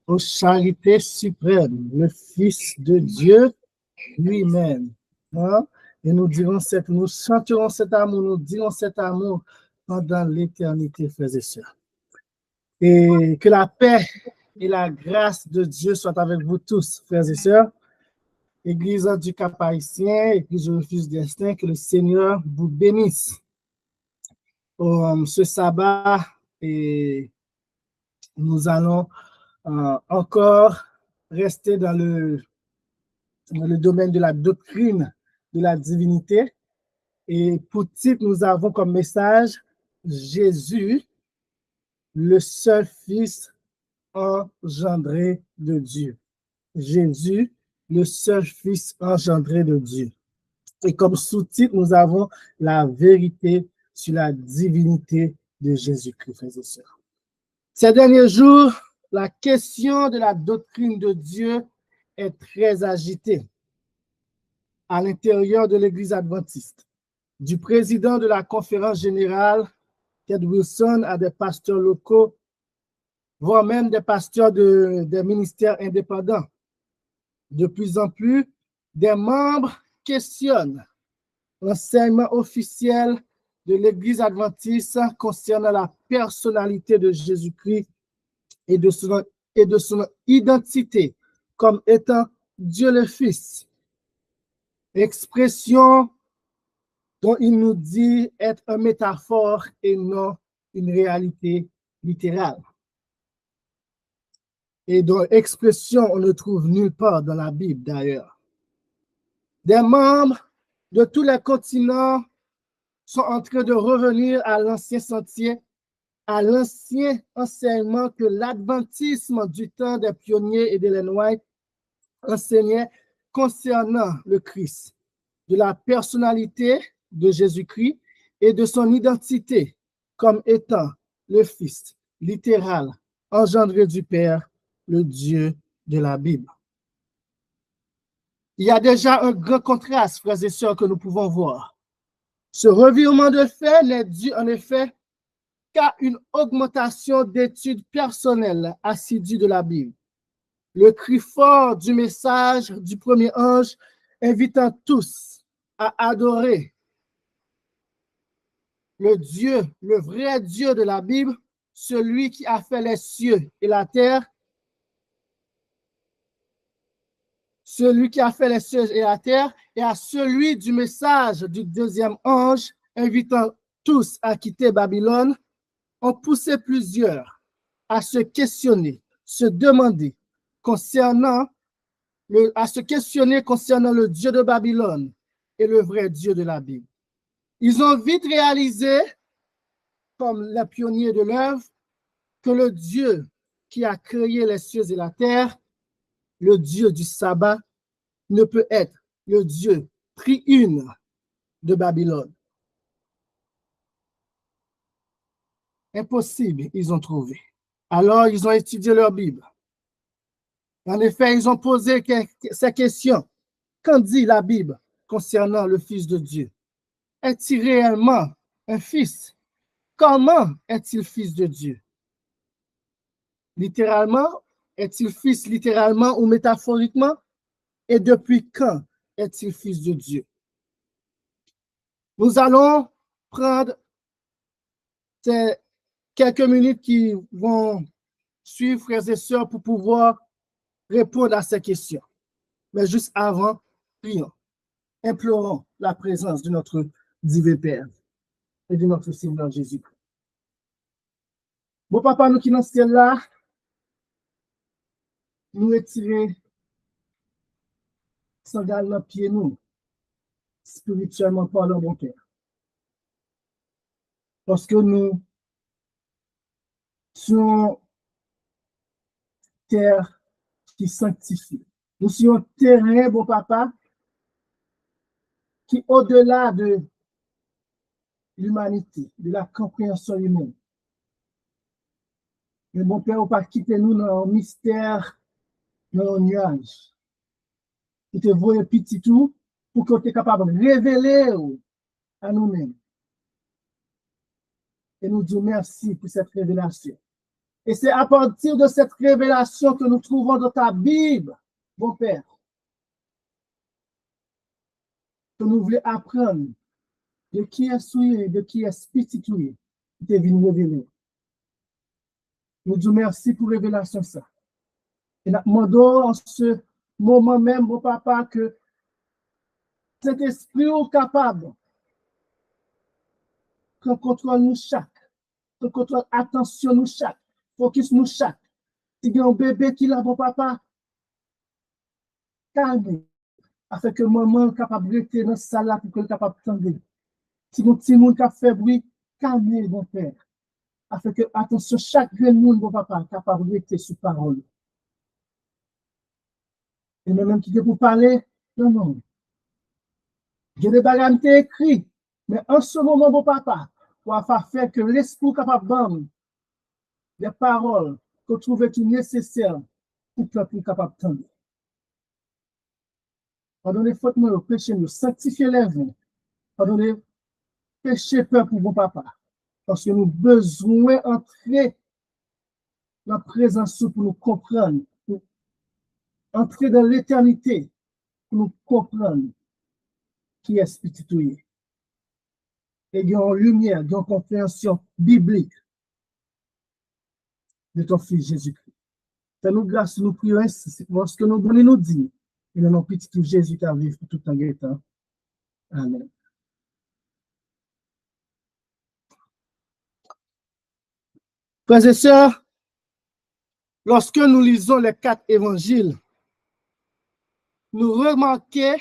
aux charités suprêmes, le Fils de Dieu lui-même. Hein? Et nous chanterons cet amour, nous dirons cet amour pendant l'éternité, frères et sœurs. Et que la paix et la grâce de Dieu soient avec vous tous, frères et sœurs. Église du Cap-Haïtien, Église du Refuge d'Estin, que le Seigneur vous bénisse. Ce sabbat, et nous allons encore rester dans le domaine de la doctrine de la divinité. Et pour titre, nous avons comme message Jésus, le seul Fils engendré de Dieu. Jésus, le seul Fils engendré de Dieu. Et comme sous-titre, nous avons la vérité sur la divinité de Jésus-Christ, frères et sœurs. Ces derniers jours, la question de la doctrine de Dieu est très agitée à l'intérieur de l'Église adventiste. Du président de la conférence générale, Ted Wilson, à des pasteurs locaux, voire même des pasteurs des ministères indépendants. De plus en plus, des membres questionnent l'enseignement officiel de l'Église adventiste concernant la personnalité de Jésus-Christ et de son identité comme étant Dieu le Fils. Expression dont il nous dit être une métaphore et non une réalité littérale. Et dont expression on ne trouve nulle part dans la Bible d'ailleurs. Des membres de tous les continents sont en train de revenir à l'ancien sentier, à l'ancien enseignement que l'adventisme du temps des pionniers et d'Ellen White enseignait concernant le Christ, de la personnalité de Jésus-Christ et de son identité comme étant le Fils littéral, engendré du Père, le Dieu de la Bible. Il y a déjà un grand contraste, frères et sœurs, que nous pouvons voir. Ce revirement de fait n'est dû en effet qu'à une augmentation d'études personnelles assidues de la Bible. Le cri fort du message du premier ange invitant tous à adorer le Dieu, le vrai Dieu de la Bible, celui qui a fait les cieux et la terre, et à celui du message du deuxième ange invitant tous à quitter Babylone, ont poussé plusieurs à se questionner, se demander concernant le Dieu de Babylone et le vrai Dieu de la Bible. Ils ont vite réalisé, comme les pionniers de l'œuvre, que le Dieu qui a créé les cieux et la terre, le Dieu du sabbat, ne peut être le Dieu triune de Babylone. Impossible, ils ont trouvé. Alors, ils ont étudié leur Bible. En effet, ils ont posé ces questions. Qu'en dit la Bible concernant le Fils de Dieu? Est-il réellement un fils? Comment est-il fils de Dieu? Littéralement, est-il fils littéralement ou métaphoriquement? Et depuis quand est-il fils de Dieu? Nous allons prendre ces quelques minutes qui vont suivre, frères et sœurs, pour pouvoir répondre à ces questions. Mais juste avant, prions. Implorons la présence de notre divin Père et de notre Seigneur Jésus-Christ. Bon papa, nous qui dans ce ciel-là, nous retirer sandales dans pied nous, spirituellement parlant, mon Père. Parce que nous sommes terre qui sanctifie. Nous sommes terrain, bon papa, qui au-delà de l'humanité, de la compréhension humaine. Mais mon Père, on pas quitter nous dans le mystère, dans le nuage. Qui te voit petit tout pour qu'on soit capable de révéler à nous-mêmes. Et nous disons merci pour cette révélation. Et c'est à partir de cette révélation que nous trouvons dans ta Bible, mon Père, que nous voulons apprendre de qui est souillé, de qui est spiritué, qui t'est venu révéler. Nous disons merci pour la révélation ça. Et nous demandons en ce moment même, mon papa, que cet esprit est capable qu'on contrôle nous chaque, qu'on contrôle attention nous chaque, focus nous chaque. Si il y a un bébé qui l'a, mon papa, calme, afin que maman est capable de rester dans cette salle pour qu'elle soit capable de tendre. Si mon petit monde qui a fait bruit, calmez, mon père. Afin que, attention, chaque grand monde, mon papa, est capable de rester sous parole. Et même qui est pour parler, non, non. Il y a des bagages écrits, mais en ce moment, mon papa, pour faire que l'esprit capable de donner des paroles que trouve tout nécessaire pour que le peuple capable de tendre. Pardonnez faute nous, péché nous, sanctifiez les vins. Pardonnez péché peuple pour mon papa. Parce que nous avons besoin d'entrer dans la présence pour nous comprendre, pour entrer dans l'éternité pour nous comprendre qui est spirituel. Et il y a une lumière, il y a une compréhension biblique de ton Fils Jésus-Christ. Fais-nous grâce, nous prions ainsi, c'est parce que nous voulons nous dire, et nous avons petit Jésus qui a vécu pour tout le temps. Amen. Frères et sœurs, lorsque nous lisons les 4 évangiles, nous remarquons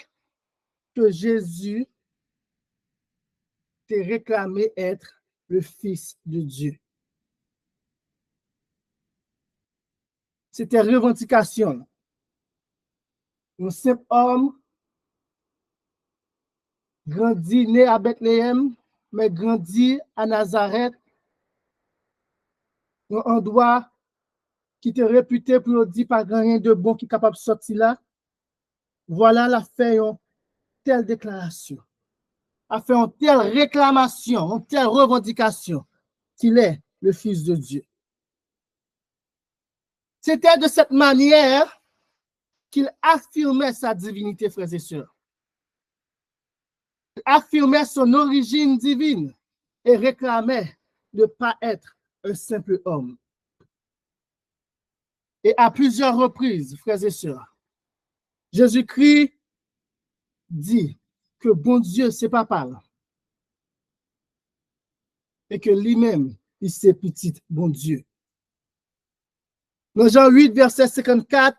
que Jésus t'est réclamé être le Fils de Dieu. C'était revendication. Un simple homme, grandi, né à Bethléem, mais grandi à Nazareth, un endroit qui était réputé pour dire pas rien de bon qui est capable de sortir là. Voilà la fait une telle déclaration, a fait une telle réclamation, une telle revendication qu'il est le Fils de Dieu. C'était de cette manière qu'il affirmait sa divinité, frères et sœurs. Il affirmait son origine divine et réclamait de ne pas être un simple homme. Et à plusieurs reprises, frères et sœurs, Jésus-Christ dit que bon Dieu, c'est papa. Et que lui-même, il c'est petit bon Dieu. Dans Jean 8, verset 54,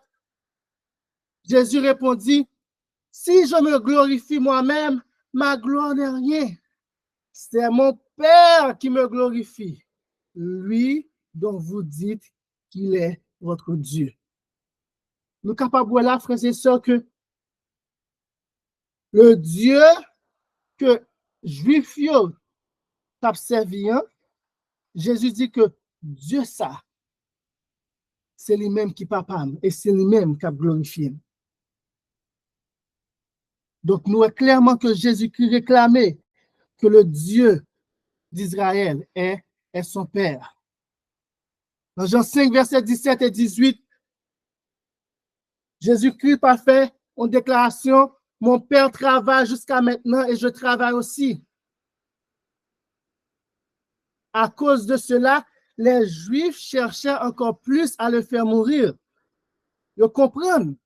Jésus répondit, si je me glorifie moi-même, ma gloire n'est rien. C'est mon Père qui me glorifie, lui dont vous dites qu'il est votre Dieu. Nous sommes capables de voir, frères et sœurs, que le Dieu que Juifs ont servi, Jésus dit que Dieu ça, c'est lui-même qui papa et c'est lui-même qui a glorifié. Donc nous est clairement que Jésus-Christ réclamait que le Dieu d'Israël est son Père. Dans Jean 5, versets 17 et 18, Jésus-Christ a fait une déclaration, mon Père travaille jusqu'à maintenant et je travaille aussi. À cause de cela, les Juifs cherchaient encore plus à le faire mourir. Ils comprennent.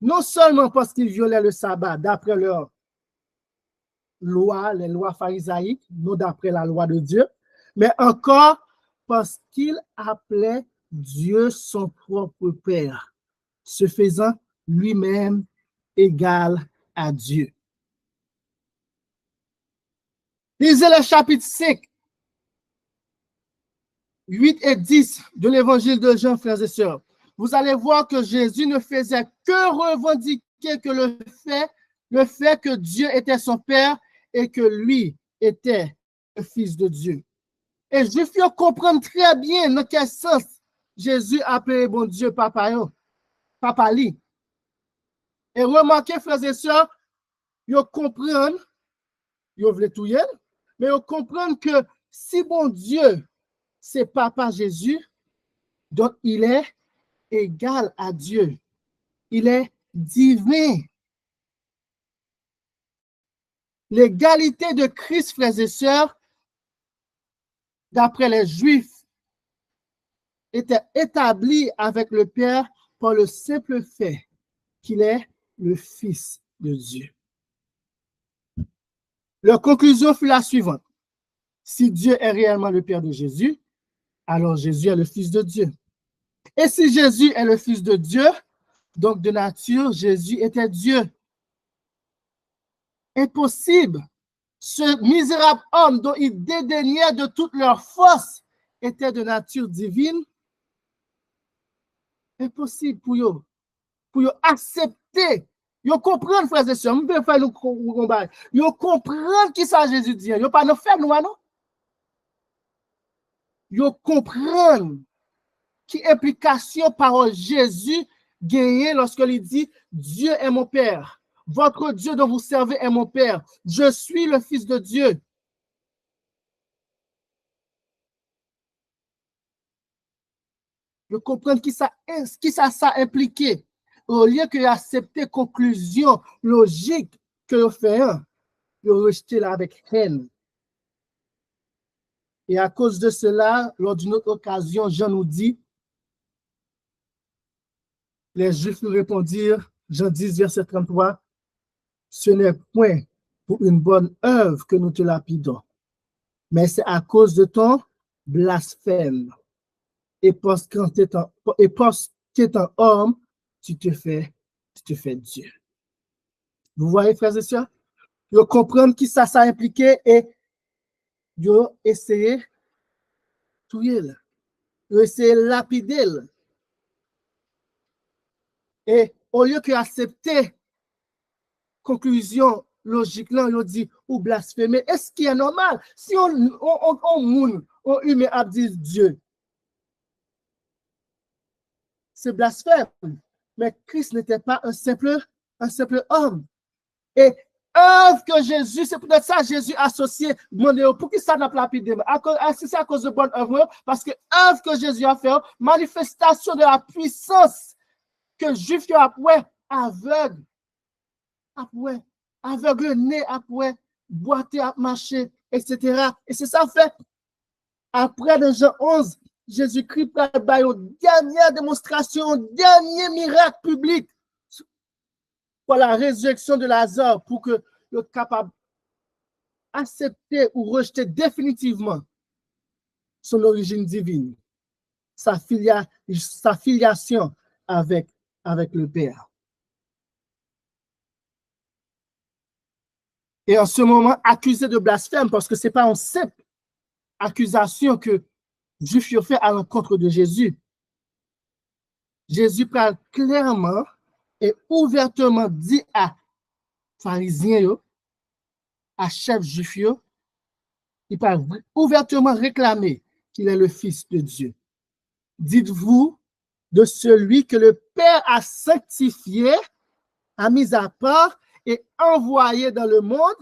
Non seulement parce qu'ils violaient le sabbat d'après leur loi, les lois pharisaïques, non d'après la loi de Dieu, mais encore parce qu'ils appelaient Dieu son propre Père, se faisant lui-même égal à Dieu. Lisez le chapitre 5, 8 et 10 de l'évangile de Jean, frères et sœurs. Vous allez voir que Jésus ne faisait que revendiquer que le fait que Dieu était son Père et que lui était le Fils de Dieu. Et je fais comprendre très bien dans quel sens Jésus appelait bon Dieu papa li. Et remarquez, frères et sœurs, ils comprennent, ils veulent tout, mais ils comprennent que si bon Dieu, c'est papa Jésus, Donc, il est égal à Dieu. Il est divin. L'égalité de Christ, frères et sœurs, d'après les Juifs, était établie avec le Père par le simple fait qu'il est le Fils de Dieu. Leur conclusion fut la suivante. Si Dieu est réellement le Père de Jésus, alors Jésus est le Fils de Dieu. Et si Jésus est le Fils de Dieu, donc de nature, Jésus était Dieu. Impossible. Ce misérable homme dont ils dédaignaient de toute leur force était de nature divine. Impossible pour eux accepter. Ils comprennent, frères et sœurs, ils comprennent qui ça Jésus dit. Ils pas nous faire nous, non? Ils comprennent qui implication parole Jésus gagne lorsque il dit Dieu est mon Père. Votre Dieu dont vous servez est mon Père. Je suis le Fils de Dieu. Je comprends qui ça impliqué. Au lieu que d'accepter conclusion logique que vous faites, vous rejetez là avec haine. Et à cause de cela, lors d'une autre occasion, Jean nous dit, les Juifs nous répondirent, Jean 10, verset 33, ce n'est point pour une bonne œuvre que nous te lapidons, mais c'est à cause de ton blasphème. Et parce qu'étant homme, tu te fais Dieu. Vous voyez, frères et sœurs? Vous comprenez qui ça impliqué et vous essayez tout il. Vous essayez lapider. Et au lieu que accepter conclusion logique là, on dit ou blasphémer. Est-ce qui est normal? Si on humain a dit Dieu, c'est blasphème. Mais Christ n'était pas un simple homme. Et œuvre que Jésus, c'est peut-être ça Jésus associé, pour qui ça n'a pas lapidé? C'est à cause de bonne œuvre, parce que œuvre que Jésus a fait, manifestation de la puissance que Juif a aveugle, aveugle-né, boité à marcher, etc. Et c'est ça fait. Après de Jean 11, Jésus-Christ a une dernière démonstration, un dernier miracle public pour la résurrection de Lazare, pour que le capable accepter ou rejeter définitivement son origine divine, sa filiation avec le Père. Et en ce moment, accusé de blasphème, parce que ce n'est pas une simple accusation que Juifs ont fait à l'encontre de Jésus. Jésus parle clairement et ouvertement dit à pharisiens, à chefs juifs, il parle ouvertement réclamer qu'il est le Fils de Dieu. Dites-vous de celui que le Père a sanctifié, a mis à part et envoyé dans le monde,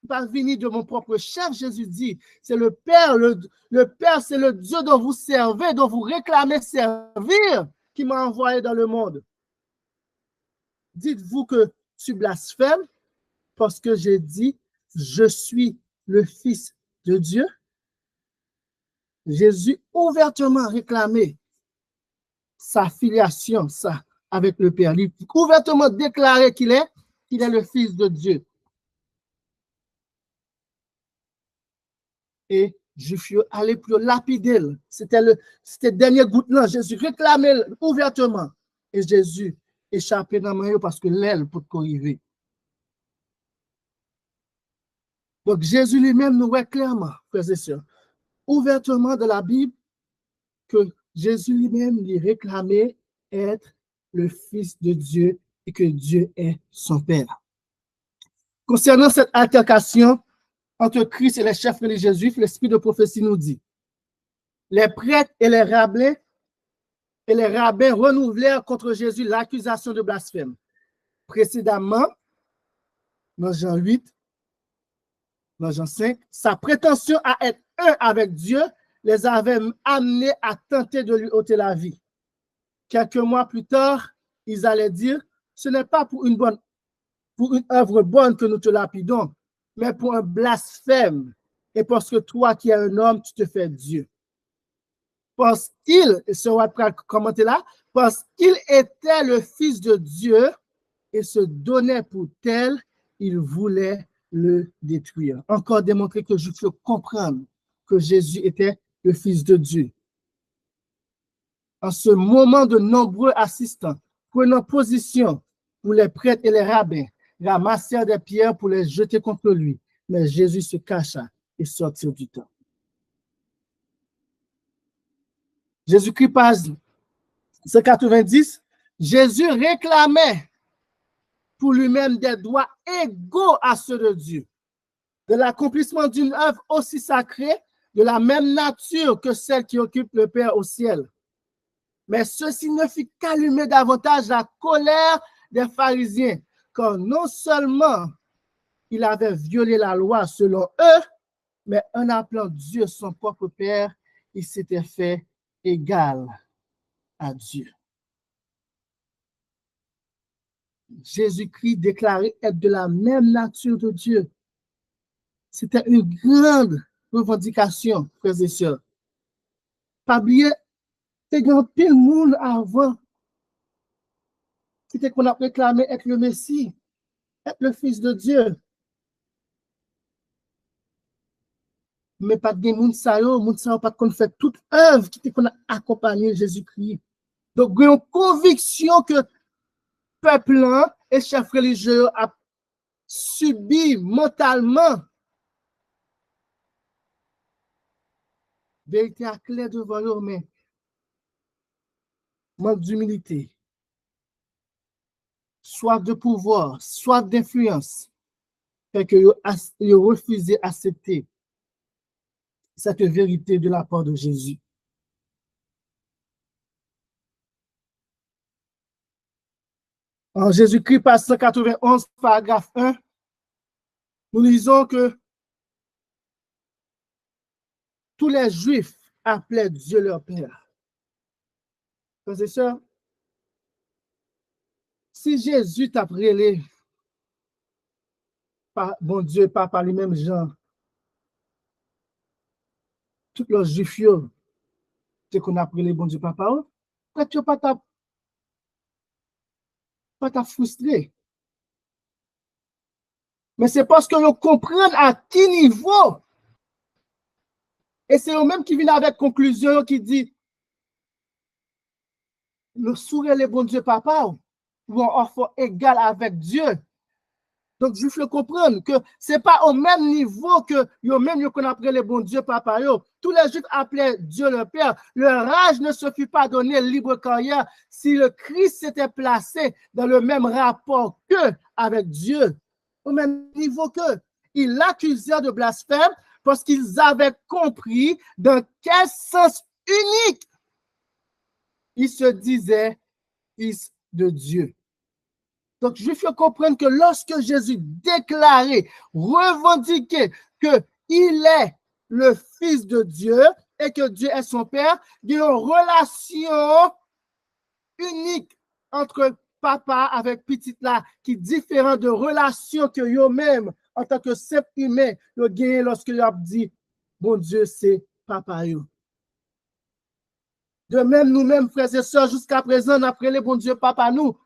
parvenu de mon propre chef, Jésus dit, c'est le Père, le Père, c'est le Dieu dont vous servez, dont vous réclamez servir, qui m'a envoyé dans le monde. Dites-vous que tu blasphèmes parce que j'ai dit, je suis le Fils de Dieu. Jésus ouvertement réclamé sa filiation, avec le Père. Il ouvertement déclaré qu'il est le Fils de Dieu. Et Juifs allaient plus lapider. C'était le dernier goutte là. Jésus réclamait ouvertement. Et Jésus échappait dans le parce que l'aile peut arriver. Donc Jésus lui-même nous voit clairement, frères et sœurs, ouvertement de la Bible, que Jésus lui-même lui réclamait être le Fils de Dieu et que Dieu est son Père. Concernant cette altercation entre Christ et les chefs religieux juifs, l'esprit de prophétie nous dit, les prêtres et les rabbins renouvelèrent contre Jésus l'accusation de blasphème. Précédemment, dans Jean 8, dans Jean 5, sa prétention à être un avec Dieu les avait amenés à tenter de lui ôter la vie. Quelques mois plus tard, ils allaient dire, ce n'est pas pour une œuvre bonne que nous te lapidons, mais pour un blasphème, et parce que toi qui es un homme, tu te fais Dieu. Parce qu'il, ce va commenter là, parce qu'il était le Fils de Dieu et se donnait pour tel, il voulait le détruire. Encore démontrer que je peux comprendre que Jésus était le Fils de Dieu. En ce moment, de nombreux assistants prenant position pour les prêtres et les rabbins ramassèrent des pierres pour les jeter contre lui. Mais Jésus se cacha et sortit du temple. Jésus-Christ, page 190, Jésus réclamait pour lui-même des droits égaux à ceux de Dieu, de l'accomplissement d'une œuvre aussi sacrée, de la même nature que celle qui occupe le Père au ciel. Mais ceci ne fit qu'allumer davantage la colère des pharisiens, car non seulement il avait violé la loi selon eux, mais en appelant Dieu son propre Père, il s'était fait égal à Dieu. Jésus-Christ déclarait être de la même nature de Dieu. C'était une grande revendication, frères et sœurs. Pas oublier, c'est grand pile monde avant. C'était qu'on a réclamé être le Messie, être le Fils de Dieu. Mais pas de monde ça pas qu'on fait toute œuvre qui était qu'on a accompagné Jésus-Christ. Donc, il y a une conviction que le peuple et chef religieux a subi mentalement. Vérité à clair devant eux, mais manque d'humilité, soif de pouvoir, soif d'influence, fait que ils ont refusé d'accepter cette vérité de la part de Jésus. En Jésus-Christ, page 191, paragraphe 1, nous lisons que tous les Juifs appelaient Dieu leur Père. Frères et sœurs, si Jésus t'a prélé, bon Dieu, pas par les mêmes gens, tous les Juifs, c'est qu'on a prélé bon Dieu, papa, pourquoi tu n'as pas ta frustré? Mais c'est parce que nous comprenons à quel niveau. Et c'est eux-mêmes qui viennent avec conclusion qui dit le sourire les bon Dieu papa ou un enfant égal avec Dieu. Donc, je veux comprendre que ce n'est pas au même niveau que eux-mêmes qu'on appelle les bon Dieu papa. Tous les Juifs appelaient Dieu le Père. Leur âge ne se fut pas donné libre carrière si le Christ s'était placé dans le même rapport que avec Dieu. Au même niveau que. Ils l'accusèrent de blasphème parce qu'ils avaient compris dans quel sens unique il se disait fils de Dieu. Donc, je veux comprendre que lorsque Jésus déclarait, revendiquait qu'il est le Fils de Dieu et que Dieu est son Père, il y a une relation unique entre papa avec petite là, qui est différente de relation que eux-mêmes, en tant que simple humain, ils ont gagné lorsque ils ont dit, bon Dieu, c'est papa. De même, nous-mêmes, frères et sœurs, jusqu'à présent, on appelé bon Dieu papa nous.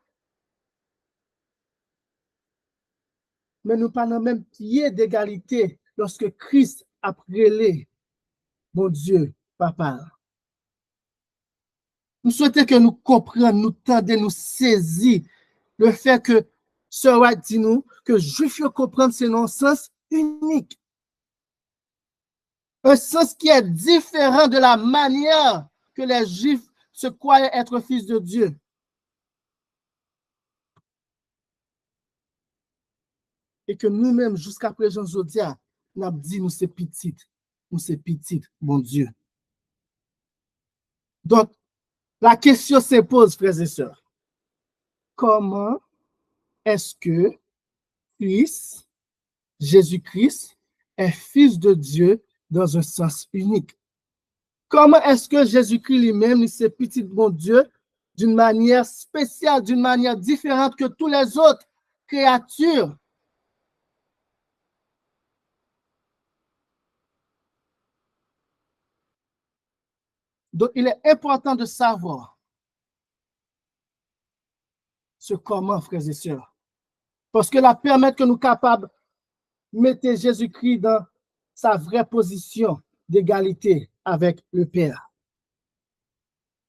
Mais nous pas dans le même pied d'égalité lorsque Christ a prélé mon Dieu, papa. Nous souhaitons que nous comprenions, nous tendons, nous saisir le fait que ce White dit nous que juif comprendre c'est un sens unique. Un sens qui est différent de la manière que les Juifs se croyaient être fils de Dieu. Et que nous-mêmes, jusqu'à présent, aujourd'hui, nous avons dit nous c'est petit, mon Dieu. Donc, la question se pose, frères et sœurs. Comment est-ce que Christ, Jésus-Christ, est fils de Dieu dans un sens unique? Comment est-ce que Jésus-Christ lui-même, il s'est petit bon Dieu d'une manière spéciale, d'une manière différente que tous les autres créatures? Donc, il est important de savoir ce comment, frères et sœurs. Parce que la permettre que nous sommes capables de mettre Jésus-Christ dans sa vraie position d'égalité avec le Père.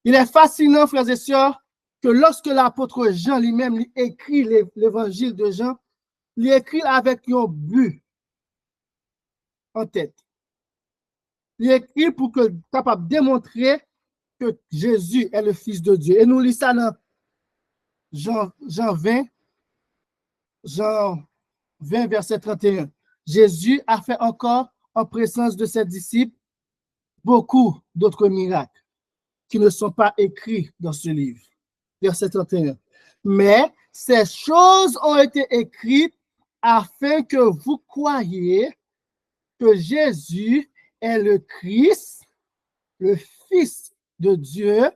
Il est fascinant, frères et sœurs, que lorsque l'apôtre Jean lui-même écrit l'évangile de Jean, il écrit avec un but en tête. Il écrit pour que capable de démontrer que Jésus est le Fils de Dieu. Et nous lisons ça dans Jean 20, verset 31. Jésus a fait encore, en présence de ses disciples, beaucoup d'autres miracles qui ne sont pas écrits dans ce livre. Verset 31. Mais ces choses ont été écrites afin que vous croyiez que Jésus est le Christ, le Fils de Dieu,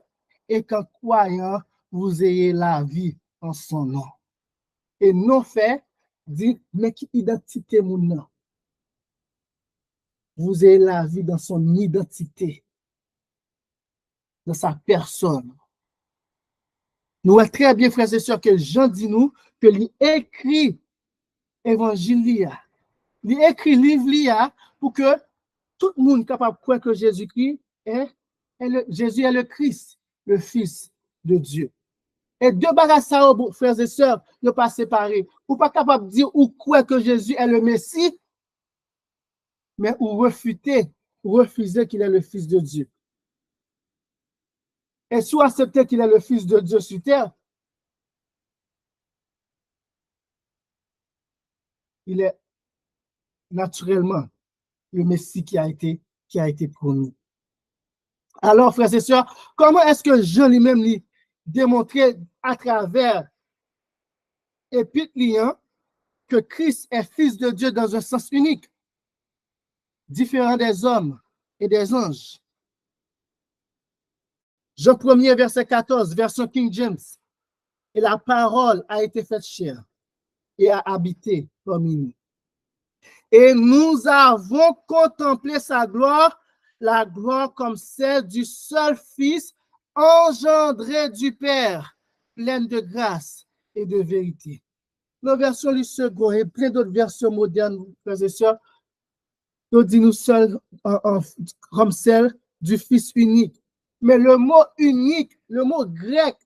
et qu'en croyant, vous ayez la vie en son nom. Et non fait, dit, mais qui identité mon nom? Vous ayez la vie dans son identité, dans sa personne. Nous voyons très bien, frères et sœurs, que Jean dit nous que il écrit évangile, il écrit livre pour que tout le monde soit capable de croire que Jésus-Christ Jésus est le Christ, le Fils de Dieu. Et deux bagages, frères et sœurs, ne pas séparer. Ou pas capable de dire ou croire que Jésus est le Messie, mais ou refuser qu'il est le Fils de Dieu. Et si vous acceptez qu'il est le Fils de Dieu sur terre, il est naturellement le Messie qui a été promis. Alors, frères et sœurs, comment est-ce que Jean lui-même lui démontrait à travers Épître que Christ est Fils de Dieu dans un sens unique, différent des hommes et des anges? Jean 1er, verset 14, version King James. Et la parole a été faite chair et a habité parmi nous. Et nous avons contemplé sa gloire, la gloire comme celle du seul Fils engendré du Père, pleine de grâce et de vérité. La version du second et plein d'autres versions modernes, frères et sœurs, nous dit nous seuls comme celle du Fils unique. Mais le mot unique, le mot grec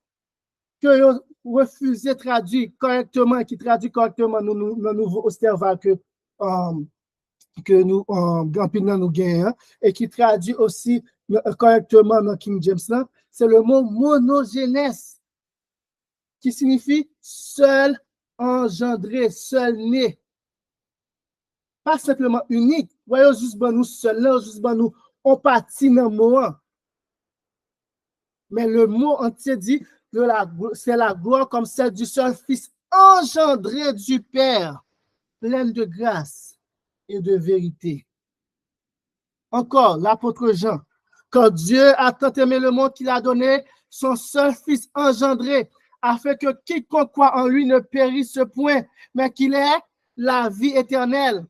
que vous refusez traduire correctement, qui traduit correctement le nouveau Osterval que nous, grand pile nous gagnons, et qui traduit aussi correctement dans King James, c'est le mot monogénès, qui signifie seul engendré, seul né. Pas simplement unique. Voyons juste nous seul, juste nous, on partit dans le mot. Mais le mot entier dit que c'est la gloire comme celle du seul Fils engendré du Père, pleine de grâce et de vérité. Encore, l'apôtre Jean, quand Dieu a tant aimé le monde qu'il a donné son seul Fils engendré, afin que quiconque croit en lui ne périsse point, mais qu'il ait la vie éternelle.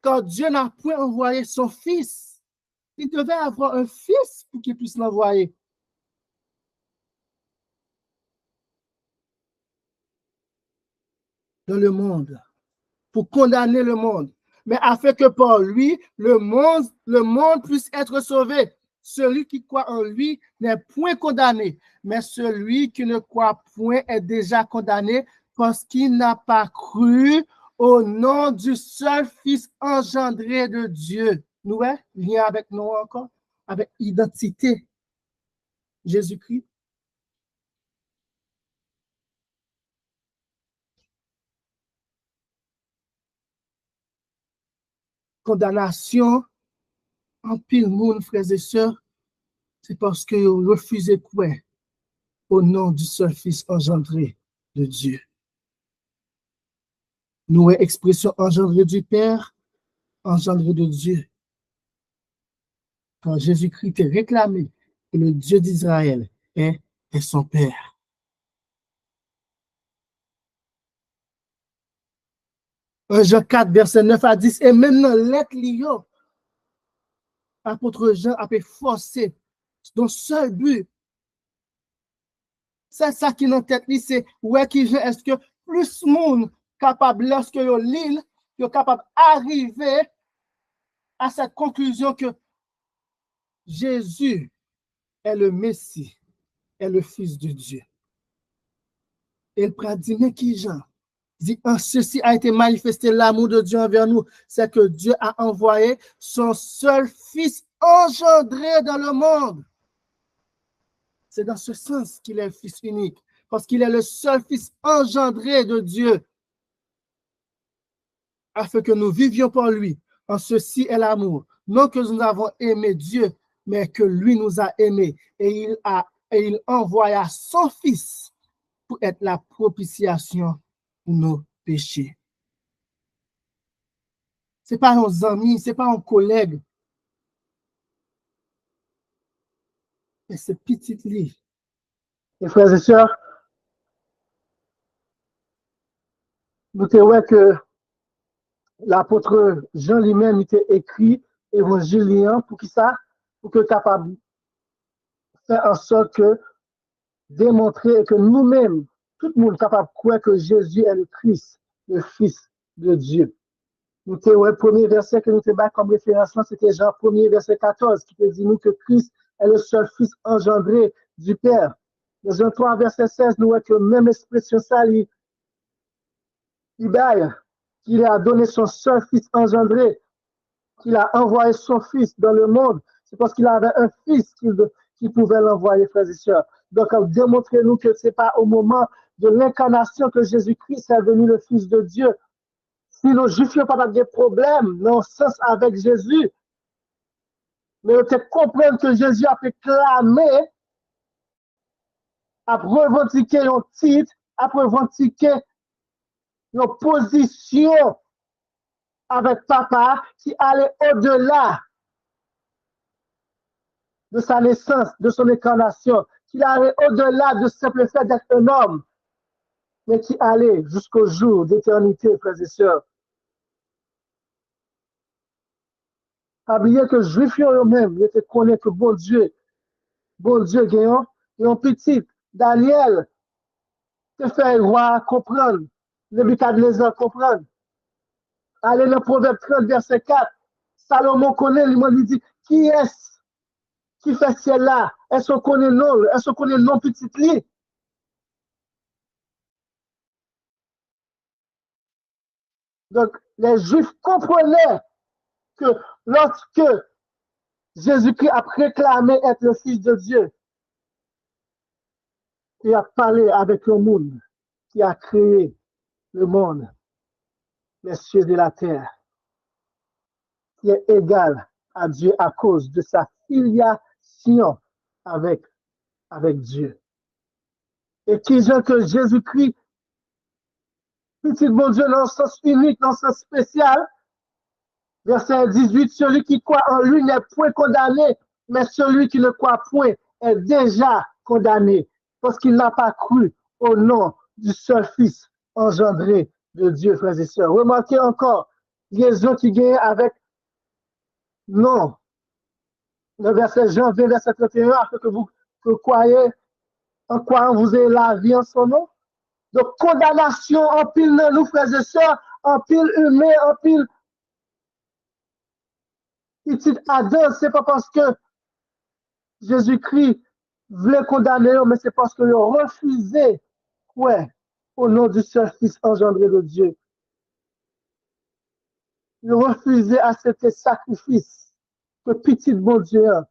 Quand Dieu n'a point envoyé son Fils, il devait avoir un Fils pour qu'il puisse l'envoyer dans le monde, pour condamner le monde, mais afin que par lui, le monde puisse être sauvé. Celui qui croit en lui n'est point condamné, mais celui qui ne croit point est déjà condamné parce qu'il n'a pas cru au nom du seul Fils engendré de Dieu. Nous, lien avec nous encore, avec identité. Jésus-Christ. Condamnation en pile monde, frères et sœurs, c'est parce que vous refusez quoi au nom du seul Fils engendré de Dieu. Nous, expression engendré du Père, engendré de Dieu. quand Jésus-Christ est réclamé que le Dieu d'Israël est son Père. Jean 4, verset 9 à 10, et maintenant, lettre lion, apôtre Jean a fait forcer, dans seul but, c'est ça qui est dans tête, c'est ouais, est-ce que plus monde capable, lorsque yo l'île, yo capable d'arriver à cette conclusion que Jésus est le Messie, est le Fils de Dieu. Et il dit, mais qui Jean? Dit, en ceci a été manifesté l'amour de Dieu envers nous, c'est que Dieu a envoyé son seul Fils engendré dans le monde. C'est dans ce sens qu'il est le Fils unique, parce qu'il est le seul Fils engendré de Dieu, afin que nous vivions pour lui. En ceci est l'amour. Non que nous avons aimé Dieu, mais que lui nous a aimés. Et il envoya son Fils pour être la propitiation pour nos péchés. Ce n'est pas nos amis, ce n'est pas un collègue. Mais c'est petit livre. Mes frères et sœurs, nous voyons que l'apôtre Jean lui-même était écrit évangélien pour qui ça? Pour que capable faire en sorte que démontrer que nous-mêmes, tout le monde est capable de croire que Jésus est le Christ, le Fils de Dieu. Nous le premier verset que nous avons comme référence, c'était Jean 1er, verset 14, qui te dit nous que Christ est le seul Fils engendré du Père. Dans Jean 3, verset 16, nous voyons que même expression ça, qu'il a donné son seul Fils engendré, qu'il a envoyé son Fils dans le monde. C'est parce qu'il avait un Fils qui pouvait l'envoyer, frères et sœurs. Donc, démontrez-nous que ce n'est pas au moment de l'incarnation que Jésus-Christ est devenu le Fils de Dieu. Si nos Juifs n'ont pas de problème, non sens avec Jésus, mais ils comprennent que Jésus a fait clamer, a revendiqué un titre, a revendiqué une position avec papa qui allait au-delà de sa naissance, de son incarnation, qui allait au-delà de simple fait d'être un homme, mais qui allait jusqu'au jour d'éternité, frères et sœurs. Oubliez que les Juifs eux-mêmes, ils étaient connus que bon Dieu, gagnant, et un petit Daniel te fait voir, comprendre, Nebuchadnezzar comprendre. Allez dans Proverbe 30, verset 4, Salomon connaît, lui dit, qui est-ce qui fait cela? Est-ce qu'on connaît non? Est-ce qu'on connaît non petit lit? Donc, les Juifs comprenaient que lorsque Jésus-Christ a réclamé être le Fils de Dieu, il a parlé avec le monde qui a créé le monde, les cieux et la terre, qui est égal à Dieu à cause de sa filiation avec Dieu. Et qui dit que Jésus-Christ, petit bon Dieu, dans le sens unique, dans le sens spécial, verset 18, celui qui croit en lui n'est point condamné, mais celui qui ne croit point est déjà condamné, parce qu'il n'a pas cru au nom du seul Fils engendré de Dieu, frères et sœurs. Remarquez encore, liaison qui gagne avec non. Le verset Jean 20, verset 31, afin que vous croyez en quoi vous avez la vie en son nom. Donc, condamnation en pile de nous, frères et sœurs, en pile humain, en pile petit Adam, c'est pas parce que Jésus-Christ voulait condamner, mais c'est parce qu'il a refusé, ouais, au nom du seul Fils engendré de Dieu. Il a refusé accepter sacrifice que petit bon Dieu a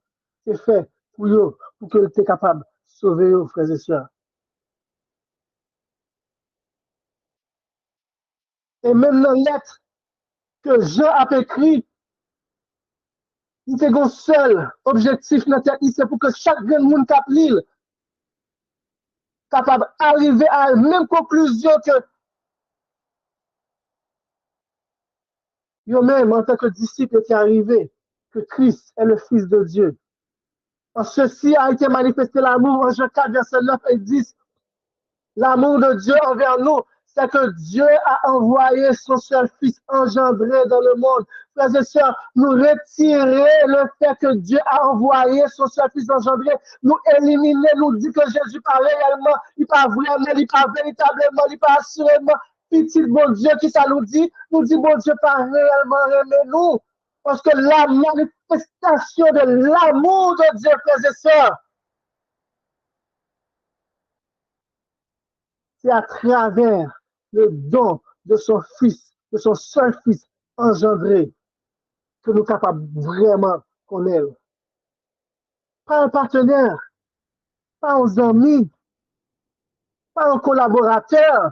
fait pour eux, pour qu'il était capable de sauver eux, frères et sœurs. Et même dans la lettre que Jean a écrit, il était un seul objectif dans tête, c'est pour que chaque grand monde cap l'île capable d'arriver à la même conclusion que eux-mêmes en tant que disciples étaient arrivés que Christ est le Fils de Dieu. En ceci a été manifesté l'amour. En Jean 4, verset 9 et 10. L'amour de Dieu envers nous, c'est que Dieu a envoyé son seul Fils engendré dans le monde. Frères et sœurs, nous retirer le fait que Dieu a envoyé son seul Fils engendré, nous éliminer, nous dire que Jésus n'est pas réellement, il n'est pas vraiment, il n'est pas véritablement, il n'est pas assurément petit bon Dieu qui ça nous dit bon Dieu pas réellement aimé nous. Parce que la manifestation de l'amour de Dieu, frères et sœurs, c'est à travers le don de son Fils, de son seul Fils engendré, que nous sommes capables vraiment qu'on aime. Pas un partenaire, pas un ami, pas un collaborateur,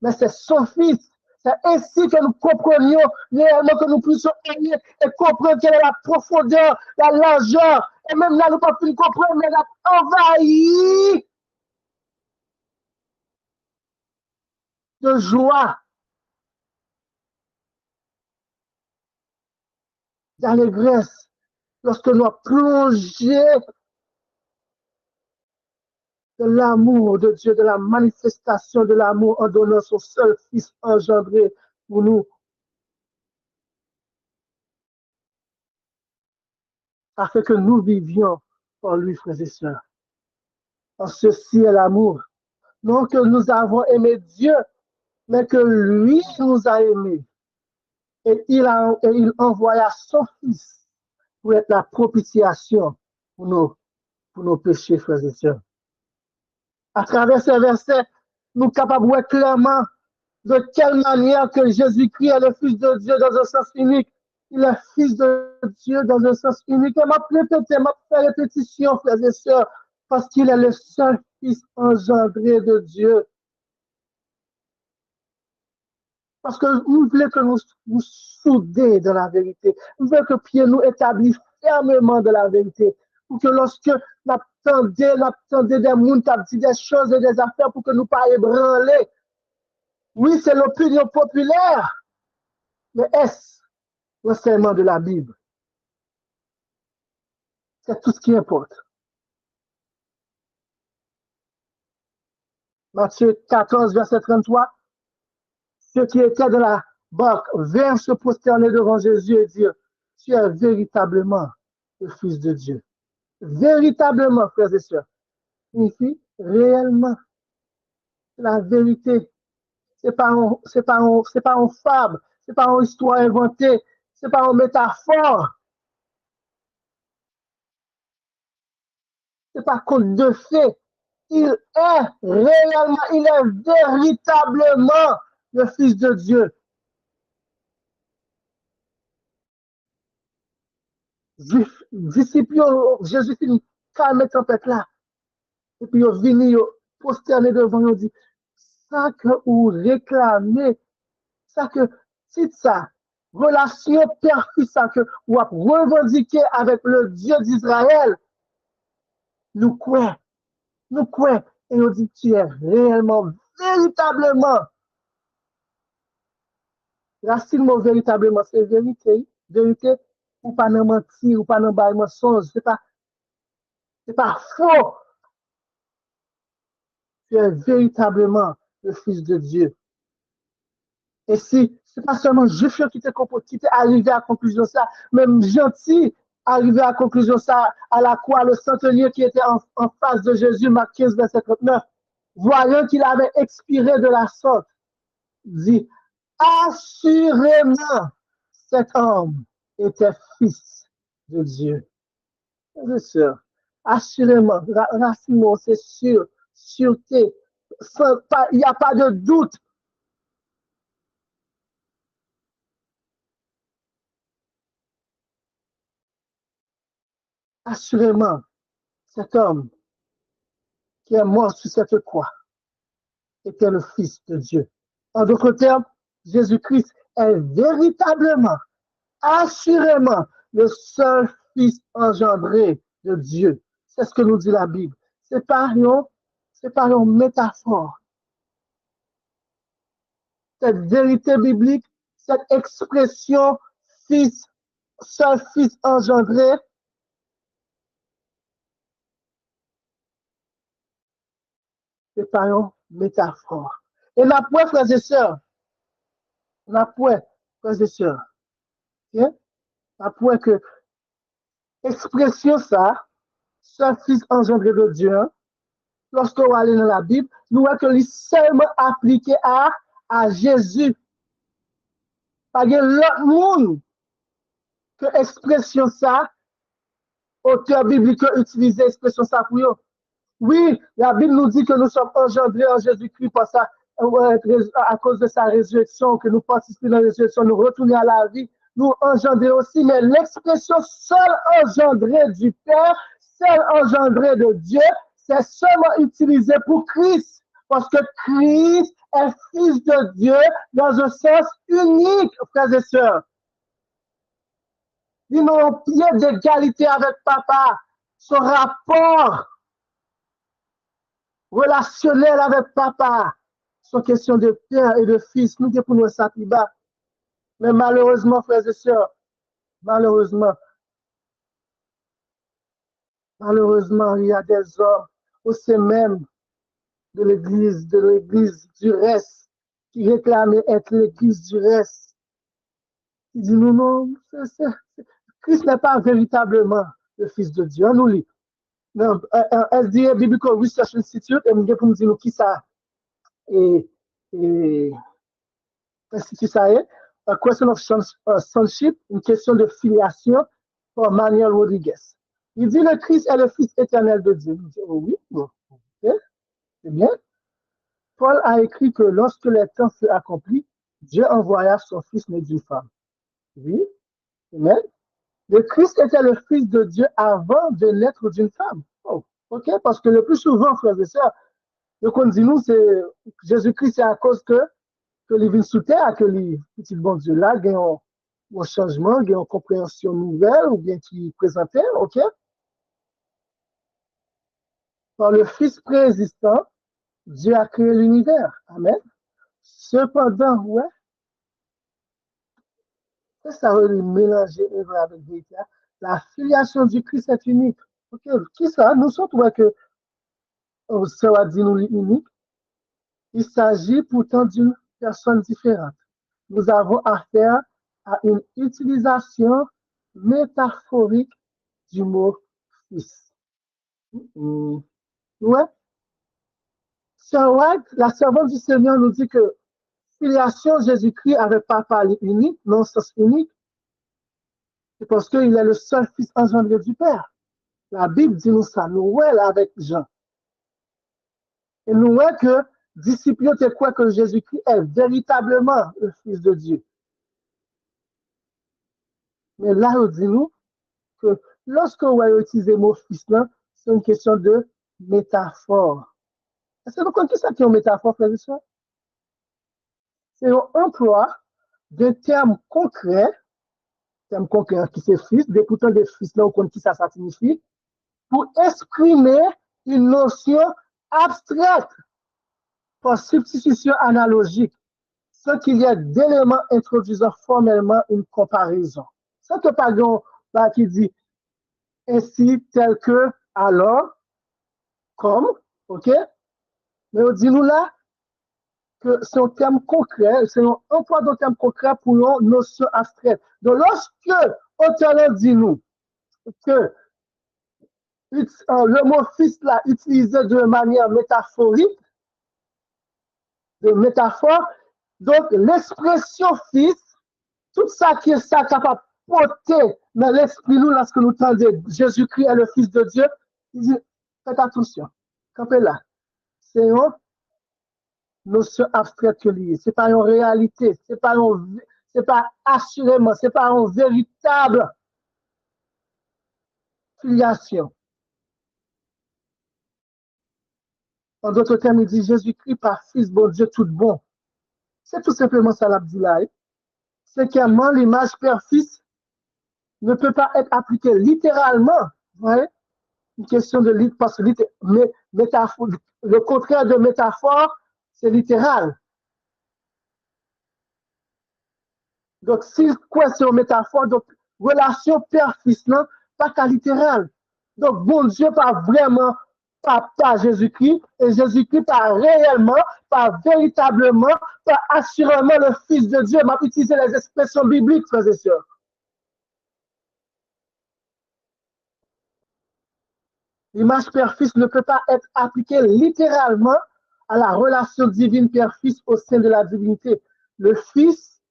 mais c'est son Fils. C'est ainsi que nous comprenions réellement, que nous puissions aimer et comprendre quelle est la profondeur, la largeur, et même là, nous ne pouvons plus comprendre, mais elle a envahi de joie, d'allégresse, lorsque nous avons plongé de l'amour de Dieu, de la manifestation de l'amour en donnant son seul Fils engendré pour nous, afin que nous vivions par lui, frères et sœurs. En ceci est l'amour. Non que nous avons aimé Dieu, mais que lui nous a aimés. Et il envoya son Fils pour être la propitiation pour nos péchés, frères et sœurs. À travers ces versets, nous sommes capables de voir clairement de quelle manière que Jésus-Christ est le Fils de Dieu dans un sens unique. Il est Fils de Dieu dans un sens unique. Et m'a répété, m'a fait répétition, frères et sœurs, parce qu'il est le seul Fils engendré de Dieu. Parce que nous voulons que nous souder de la vérité. Nous voulons que Pierre nous établisse fermement de la vérité. Pour que lorsque nous attendons des gens qui disent des choses et des affaires pour que nous ne pas ébranler. Oui, c'est l'opinion populaire. Mais est-ce l'enseignement de la Bible? C'est tout ce qui importe. Matthieu 14, verset 33. Ceux qui étaient dans la barque vinrent se prosterner devant Jésus et dire, tu es véritablement le Fils de Dieu. Véritablement, frères et sœurs. Signifie réellement. La vérité. C'est pas un fable. C'est pas une histoire inventée. C'est pas une métaphore. C'est pas conte de fées. Il est réellement, il est véritablement le Fils de Dieu. Disciples, Jésus finit calmer tempête là. Et puis, ils viennent posterner devant nous, dit, ça que vous réclamez, ça que, c'est ça, relation père-fils, ça que vous revendiquez avec le Dieu d'Israël, nous croyons, et nous dit, tu es réellement, véritablement, racine mot véritablement, c'est vérité, vérité, ou pas non mentir, ou pas non bail mensonge, c'est pas faux, tu es véritablement le Fils de Dieu. Et si, c'est pas seulement juif qui t'est arrivé à la conclusion ça, même gentil arrivé à la conclusion ça, à la croix, le centenier qui était en face de Jésus, Marc 15, verset 39, voyant qu'il avait expiré de la sorte, dit, assurément, cet homme était fils de Dieu. Bien sûr, assurément, Racine, c'est sûr, sûreté, il n'y a pas de doute. Assurément, cet homme qui est mort sur cette croix était le Fils de Dieu. En d'autres termes, Jésus-Christ est véritablement, assurément, le seul Fils engendré de Dieu. C'est ce que nous dit la Bible. C'est pas une métaphore. Cette vérité biblique, cette expression Fils seul Fils engendré, c'est pas une métaphore. Et la preuve, frères et sœurs, la preuve, frères et sœurs, okay? La preuve que expression ça, seul Fils engendré de Dieu, lorsque vous allez dans la Bible, nous voyons que c'est seulement appliqué à Jésus. Pas de l'autre monde que expression ça, auteur biblique utilise expression ça pour eux. Oui, la Bible nous dit que nous sommes engendrés en Jésus-Christ par ça, à cause de sa résurrection, que nous participons dans la résurrection, nous retournons à la vie, nous engendrés aussi, mais l'expression seul engendré du Père, seul engendré de Dieu, c'est seulement utilisé pour Christ, parce que Christ est fils de Dieu dans un sens unique, frères et sœurs. Ils n'ont pied d'égalité avec papa. Son rapport relationnel avec papa, sont question de père et de fils. Nous, pour nous, ça plus bas. Mais malheureusement, frères et sœurs, malheureusement, il y a des hommes au sein même de l'église du reste, qui réclamaient être l'église du reste. Ils disent, non, Christ n'est pas véritablement le Fils de Dieu. On nous lit. SDA Biblical Research Institute, et nous pour nous dire qui ça et institut ça est, a question of sonship, une question de filiation pour Manuel Rodriguez. Il dit le Christ est le Fils éternel de Dieu. Il dit, oh oui, bon, okay, c'est bien. Paul a écrit que lorsque les temps furent accomplis, Dieu envoya son Fils né d'une femme. Oui, amen. Le Christ était le Fils de Dieu avant de naître d'une femme. Oh, ok, parce que le plus souvent, frères et sœurs, ce qu'on dit nous, c'est Jésus-Christ, c'est à cause que les vignes sous terre, que les petits bons Dieu là, il y a un changement, il y a une compréhension nouvelle, ou bien qui présentait, ok? Par le Fils préexistant, Dieu a créé l'univers. Amen. Cependant, ouais, ça veut mélanger œuvre avec vérité. La filiation du Christ est unique. Ok, qui ça? Nous sommes, ouais, que ça va dire nous unique. Il s'agit pourtant d'une personne différente. Nous avons affaire à une utilisation métaphorique du mot fils. Ouais. Sir White, la servante du Seigneur nous dit que filiation Jésus-Christ avec papa unique, non sens unique, c'est parce qu'il est le seul fils engendré du Père. La Bible dit nous ça, nous ouais avec Jean. Et nous ouais que disciples te croient que Jésus-Christ est véritablement le Fils de Dieu. Mais là, on dit nous que lorsque on va utiliser le mot fils là, c'est une question de métaphore. Est-ce que vous connaissez ça qui est une métaphore, frère et sœur? C'est un emploi de termes concrets qui c'est fils, des pourtant des fils là, on connaît qui ça signifie, pour exprimer une notion abstraite par substitution analogique, sans qu'il y ait d'éléments introduisant formellement une comparaison. Sans que par exemple, là qui dit ainsi, tel que, alors, comme, ok? Mais on dit nous là que c'est un terme concret, c'est un emploi d'un terme concret pour une notion abstraite. Donc lorsque auteur dit nous que le mot fils là utilisé de manière métaphorique, de métaphore, donc l'expression fils, tout ça qui est ça capable de porter dans l'esprit nous lorsque nous entendons Jésus-Christ est le Fils de Dieu, il dit, faites attention, campez là. C'est une notion abstraite que liée. C'est pas une réalité, c'est pas assurément, c'est pas une véritable filiation. En d'autres termes, il dit Jésus-Christ par Fils, bon Dieu, tout bon. C'est tout simplement ça l'Abdoulaye. Cinquièmement, l'image père-fils ne peut pas être appliquée littéralement. Ouais? Une question de parce que métaphore, le contraire de métaphore, c'est littéral. Donc, si quoi c'est une métaphore, donc relation père-fils, non, pas qu'à littéral. Donc, bon Dieu, pas vraiment pas Jésus-Christ, et Jésus-Christ pas réellement, pas véritablement, pas assurément le Fils de Dieu. M'a utilisé les expressions bibliques, frères et sœurs. L'image père-fils ne peut pas être appliquée littéralement à la relation divine père-fils au sein de la divinité. Le Fils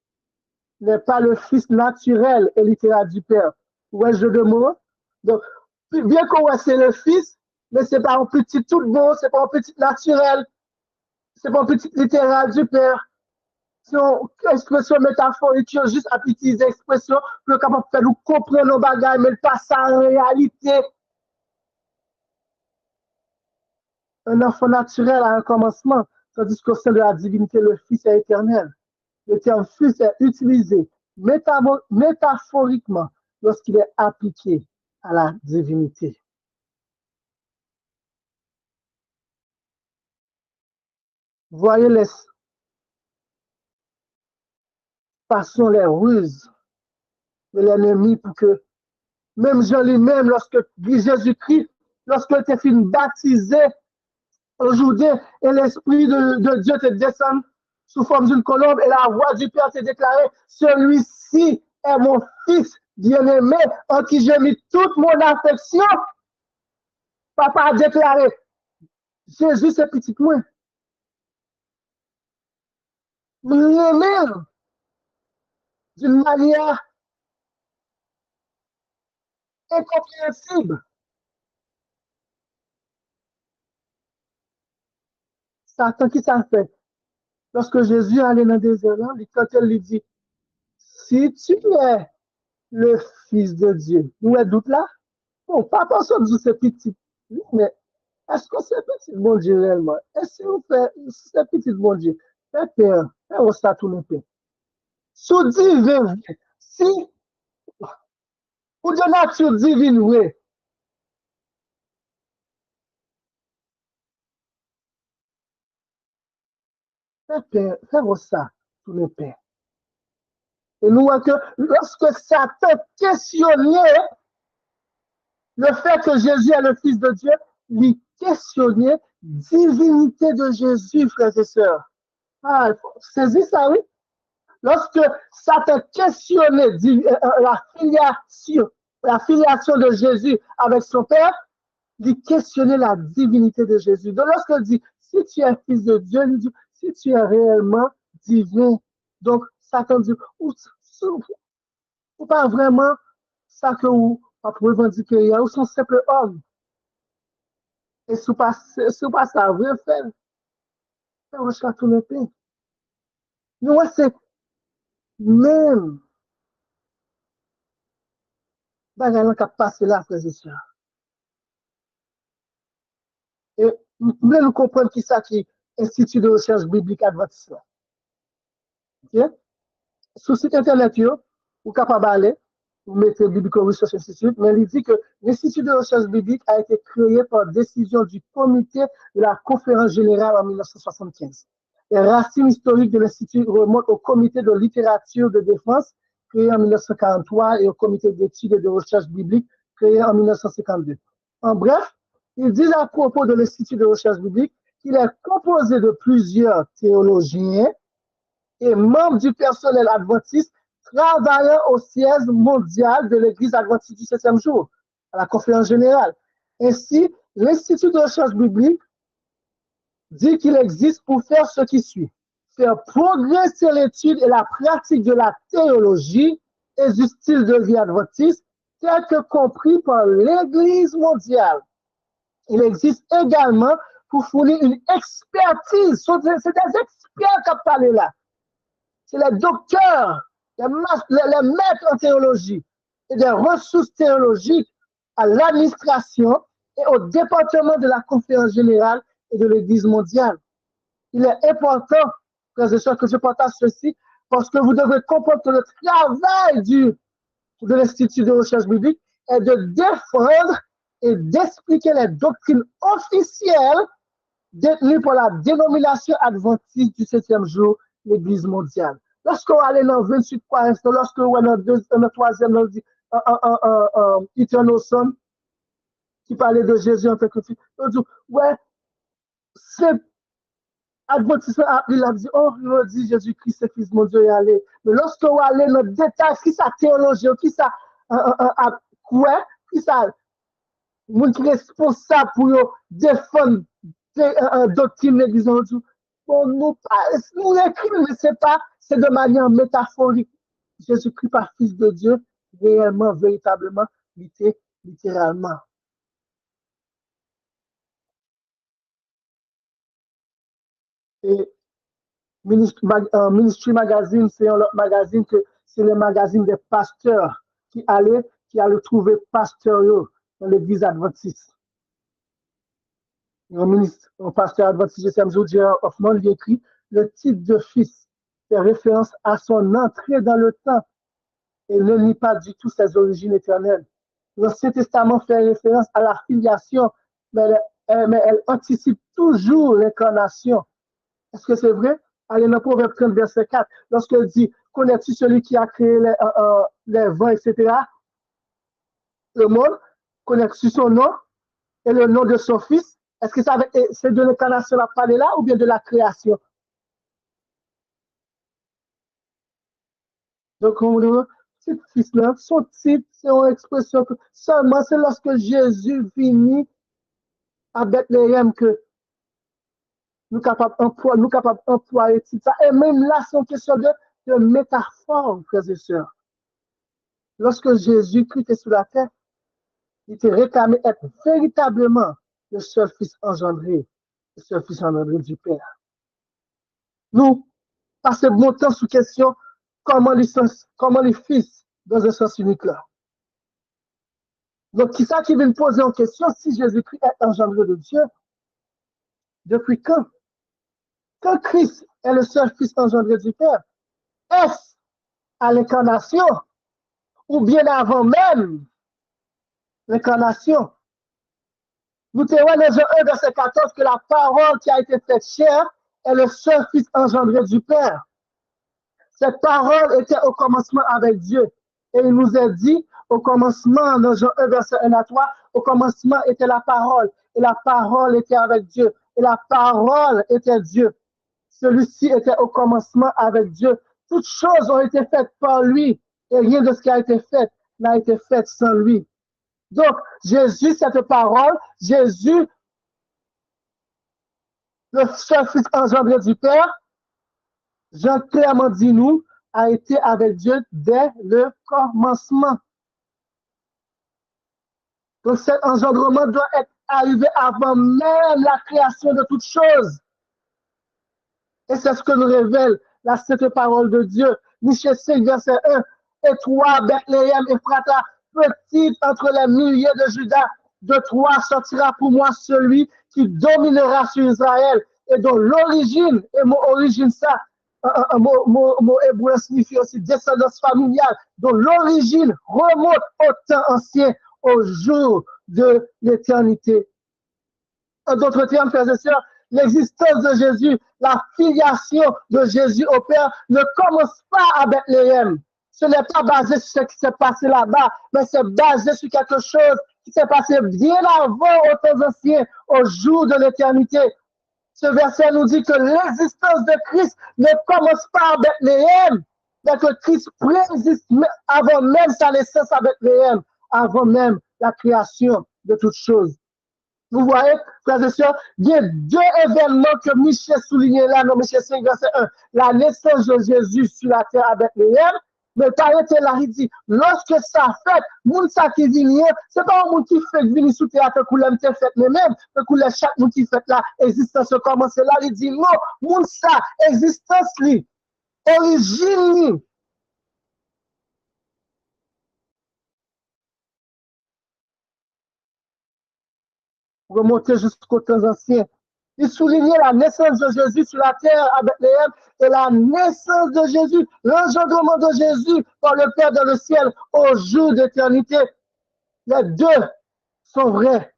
n'est pas le Fils naturel et littéral du Père. Ouais, jeu de mots. Donc, bien qu'on c'est le Fils, mais c'est pas un petit tout beau, c'est pas un petit naturel, c'est pas un petit littéral du Père. C'est une expression métaphorique, juste à utiliser expression pour capable de faire nous comprendre nos bagages, mais pas ça en réalité. Un enfant naturel a un commencement, tandis qu'au sein de la divinité, le Fils est éternel. Le terme Fils est utilisé métaphoriquement lorsqu'il est appliqué à la divinité. Voyez les façons, les ruses de l'ennemi pour que même Jean lui-même, lorsque Jésus-Christ, lorsqu'il était fini baptisé aujourd'hui, et l'Esprit de Dieu te descend sous forme d'une colombe, et la voix du Père te déclarée, celui-ci est mon Fils bien-aimé, en qui j'ai mis toute mon affection. Papa a déclaré, Jésus c'est petit moi. M'aimer d'une manière incompréhensible. Satan, qui ça fait? Lorsque Jésus allait dans le désert, quand elle lui dit, si tu es le Fils de Dieu, nous est doute là? Bon, pas personne dit c'est petit, mais est-ce que c'est petit bon Dieu réellement? Est-ce que c'est petit bon Dieu? Fais peur, fais ça tout le temps. Sous divin, si, ou de nature divine, oui, fais ça tout le temps. Et nous voyons que lorsque Satan questionnait le fait que Jésus est le Fils de Dieu, lui questionnait divinité de Jésus, frères et sœurs. Ah, saisis ça, oui? Lorsque Satan questionnait la filiation de Jésus avec son Père, il questionnait la divinité de Jésus. Donc, lorsqu'il dit, si tu es fils de Dieu, il dit, si tu es réellement divin. Donc, Satan dit, ou pas vraiment ça que vous revendiquez, ou son simple homme. Et si pas ça, vrai fait, on va tout le pays. Nous, c'est même bagaille qui a passé là, frères et sœurs. Et nous voulons comprendre qui ça qui Institut de recherche biblique adventiste. Okay? Sur le site internet, vous capable d'aller, vous mettez Biblical Research Institute, mais il dit que l'Institut de recherche biblique a été créé par décision du comité de la conférence générale en 1975. Les racines historiques de l'Institut remontent au comité de littérature de défense créé en 1943 et au comité d'études et de recherche biblique créé en 1952. En bref, ils disent à propos de l'Institut de recherche biblique qu'il est composé de plusieurs théologiens et membres du personnel adventiste travaillant au siège mondial de l'Église adventiste du 7e jour, à la conférence générale. Ainsi, l'Institut de recherche biblique dit qu'il existe pour faire ce qui suit. Faire progresser l'étude et la pratique de la théologie et du style de vie adventiste tel que compris par l'Église mondiale. Il existe également pour fournir une expertise. C'est des experts qui parlent là. C'est les docteurs, les maîtres en théologie et des ressources théologiques à l'administration et au département de la conférence générale et de l'Église mondiale. Il est important, frères et sœurs, que je partage ceci parce que vous devez comprendre que le travail de l'Institut de recherche biblique est de défendre et d'expliquer les doctrines officielles détenues par la dénomination adventiste du 7e jour, l'Église mondiale. Lorsqu'on allait dans 28 points, lorsqu'on est dans le 3e, on dit Eternal Son, qui parlait de Jésus en tant que fils. Ouais, c'est Adventiste il a dit, oh, il a dit Jésus-Christ, c'est fils de mon Dieu, et allez. Mais lorsque vous allez dans le détail, qui ça théologie, qui ça, quoi, qui ça, moun qui est responsable pour défendre doctrine l'église, bon, nous l'écrivons, mais c'est pas, c'est de manière métaphorique. Jésus-Christ pas fils de Dieu, réellement, véritablement, littéralement. Et Ministry Magazine, c'est un autre magazine que c'est le magazine des pasteurs qui allaient trouver pasteurs dans l'église adventiste. Un pasteur adventiste, James Hoffman, lui écrit le titre de fils fait référence à son entrée dans le temps et ne nie pas du tout ses origines éternelles. L'Ancien Testament fait référence à la filiation, mais elle anticipe toujours l'incarnation. Est-ce que c'est vrai? Allez dans Proverbe 30, verset 4, lorsqu'elle dit, connais-tu celui qui a créé les vents, etc., le monde, connais-tu son nom et le nom de son fils? Est-ce que c'est de l'incarnation à parler là ou bien de la création? Donc, ce fils-là, son titre, c'est une expression que seulement c'est lorsque Jésus finit à Bethléem que nous capables d'employer ça. Et même là, c'est une question de métaphore, frères et sœurs. Lorsque Jésus-Christ était sur la terre, il était réclamé être véritablement le seul fils engendré, le seul fils engendré du Père. Nous, passons bon temps sous question comment les fils dans un sens unique là. Donc, qui ça qui vient poser en question si Jésus-Christ est engendré de Dieu? Depuis quand? Quand Christ est le seul fils engendré du Père, est-ce à l'incarnation ou bien avant même l'incarnation? Nous témoignons dans Jean 1, verset 14 que la parole qui a été faite chair est le seul fils engendré du Père. Cette parole était au commencement avec Dieu. Et il nous a dit, au commencement, dans Jean 1, verset 1 à 3, au commencement était la parole. Et la parole était avec Dieu. Et la parole était Dieu. Celui-ci était au commencement avec Dieu. Toutes choses ont été faites par lui. Et rien de ce qui a été fait n'a été fait sans lui. Donc, Jésus, cette parole, Jésus, le seul fils engendré du Père, Jean clairement dit nous, a été avec Dieu dès le commencement. Donc cet engendrement doit être arrivé avant même la création de toutes choses. Et c'est ce que nous révèle la sainte parole de Dieu. Michée 5, verset 1. Et toi, Bethléem, Ephrata, petite entre les milliers de Judas, de toi sortira pour moi celui qui dominera sur Israël et dont l'origine, et mon origine ça, mot hébreu signifie aussi descendance familiale, dont l'origine remonte au temps ancien, au jour de l'éternité. En d'autres termes, frères et sœurs, l'existence de Jésus, la filiation de Jésus au Père ne commence pas à Bethléem. Ce n'est pas basé sur ce qui s'est passé là-bas, mais c'est basé sur quelque chose qui s'est passé bien avant, au temps ancien, au jour de l'éternité. Ce verset nous dit que l'existence de Christ ne commence pas à Bethléem, mais que Christ préexiste avant même sa naissance à Bethléem, avant même la création de toutes choses. Vous voyez, frères et sœurs, il y a deux événements que Michel soulignait là dans Michel 5, verset 1. La naissance de Jésus sur la terre à Bethléem, mais par été là, il dit, lorsque ça fait, moun ça qui vient, c'est pas un monde qui fait venir sous terre que l'aime te fait, mais même que chaque monde qui fait là, existence commence là, il dit non, moun ça, existence li, origine li. Remonter jusqu'aux temps anciens. Il soulignait la naissance de Jésus sur la terre à Bethléem et la naissance de Jésus, l'engendrement de Jésus par le Père dans le ciel au jour d'éternité. Les deux sont vrais.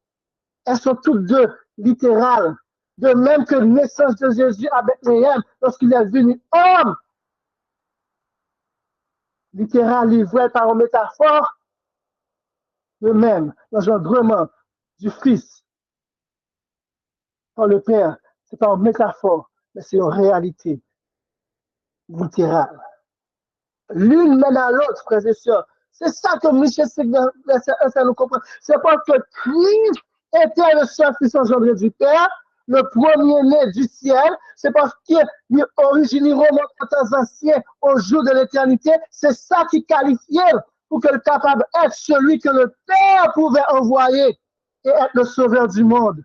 Elles sont toutes deux littérales. De même que la naissance de Jésus à Bethléem, lorsqu'il est venu homme, littéral, livré par une métaphore, De même, l'engendrement du Fils par le Père, c'est pas une métaphore, mais c'est une réalité littérale. L'une mène à l'autre, frères et sœurs. C'est ça que Michel Signan nous comprend. C'est parce que Christ était le seul Fils engendré du Père, le premier-né du ciel. C'est parce qu'il origine remonte aux temps anciens, au jour de l'éternité. C'est ça qui qualifiait pour que le capable être celui que le Père pouvait envoyer et être le sauveur du monde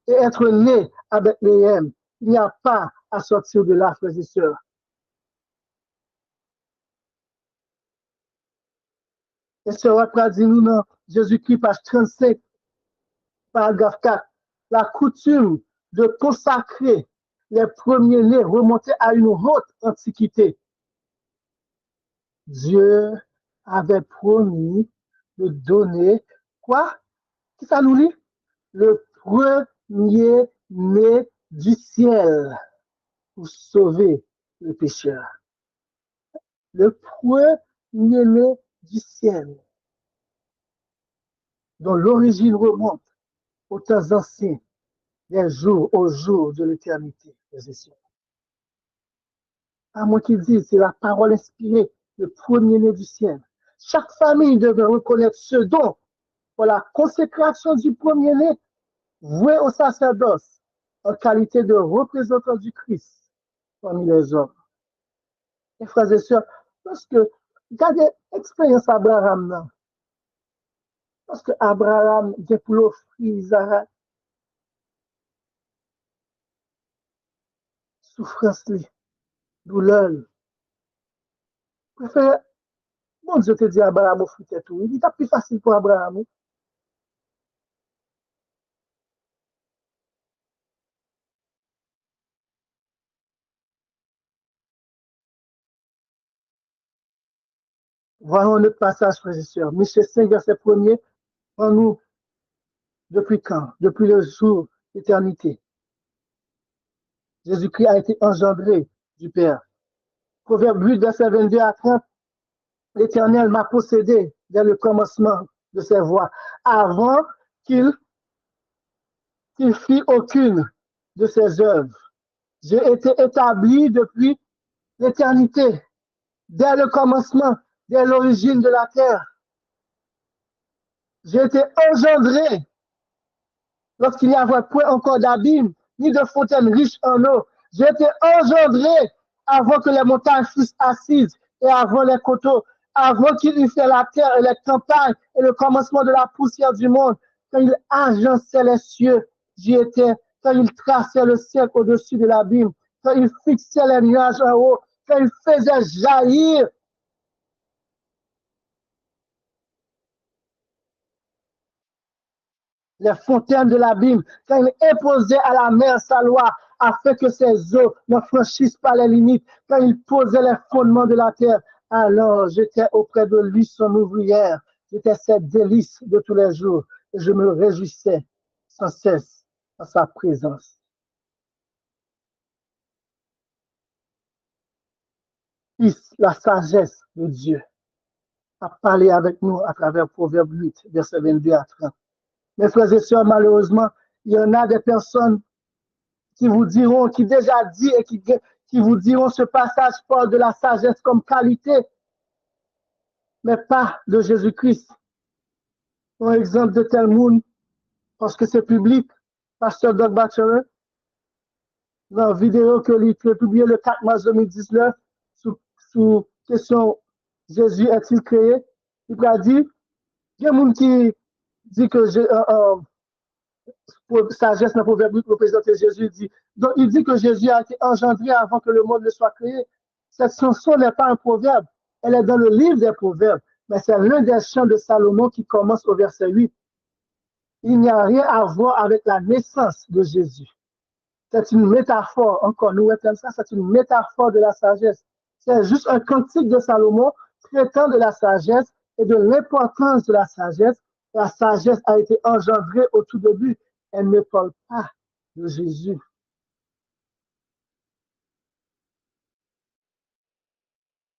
et être né à Bethléem. Il n'y a pas à sortir de là, frères et sœurs. Et ce rapport dit nous dans Jésus-Christ, page 35, paragraphe 4. La coutume de consacrer les premiers-nés remontait à une haute antiquité. Dieu avait promis de donner quoi? Qui ça nous dit? Le premier-né du ciel pour sauver le pécheur. Le premier-né du ciel, dont l'origine remonte aux temps anciens, des jours au jour de l'éternité. À moi qui dis, c'est la parole inspirée, le premier-né du ciel. Chaque famille devait reconnaître ce don pour la consécration du premier-né voué au sacerdoce en qualité de représentant du Christ parmi les hommes. Et frères et sœurs, parce que, regardez l'expérience Abraham, parce que Abraham, il pour l'offrir Isaac, souffrance, douleur. Préfère, bon Dieu te dit Abraham offrir tout. Il est plus facile pour Abraham. Voyons notre passage, frères et sœurs. Michée 5, verset 1er. En nous, depuis quand? Depuis le jour d'éternité. Jésus-Christ a été engendré du Père. Proverbe 8, verset 22 à 30. L'Éternel m'a possédé dès le commencement de ses voies, avant qu'il fit aucune de ses œuvres. J'ai été établi depuis l'éternité, dès le commencement, dès l'origine de la terre. J'ai été engendré lorsqu'il n'y avait point encore d'abîme, ni de fontaine riche en eau. J'ai été engendré avant que les montagnes fussent assises et avant les coteaux, avant qu'il eût fait la terre et les campagnes et le commencement de la poussière du monde. Quand il agençait les cieux, j'y étais. Quand il traçait le ciel au-dessus de l'abîme, quand il fixait les nuages en haut, quand il faisait jaillir les fontaines de l'abîme, quand il imposait à la mer sa loi, afin que ses eaux ne franchissent pas les limites, quand il posait les fondements de la terre, alors j'étais auprès de lui son ouvrière, j'étais ses délices de tous les jours, et je me réjouissais sans cesse en sa présence. La sagesse de Dieu a parlé avec nous à travers Proverbe 8, verset 22 à 30. Mes frères et sœurs, malheureusement, il y en a des personnes qui vous diront, qui déjà dit et qui vous diront ce passage parle de la sagesse comme qualité, mais pas de Jésus-Christ. Un exemple de tel monde, parce que c'est public, pasteur Doug Batchelor, dans une vidéo que lui a publiée le 4 mars 2019, sous question Jésus est-il créé, il a dit, il y a des gens qui dit que sagesse dans le proverbe représente Jésus dit. Donc il dit que Jésus a été engendré avant que le monde ne soit créé. Cette chanson n'est pas un proverbe, elle est dans le livre des proverbes, mais c'est l'un des chants de Salomon qui commence au verset 8. Il n'y a rien à voir avec la naissance de Jésus. C'est une métaphore, encore nous retenons ça, c'est une métaphore de la sagesse. C'est juste un cantique de Salomon traitant de la sagesse et de l'importance de la sagesse. La sagesse a été engendrée au tout début. Elle ne parle pas de Jésus.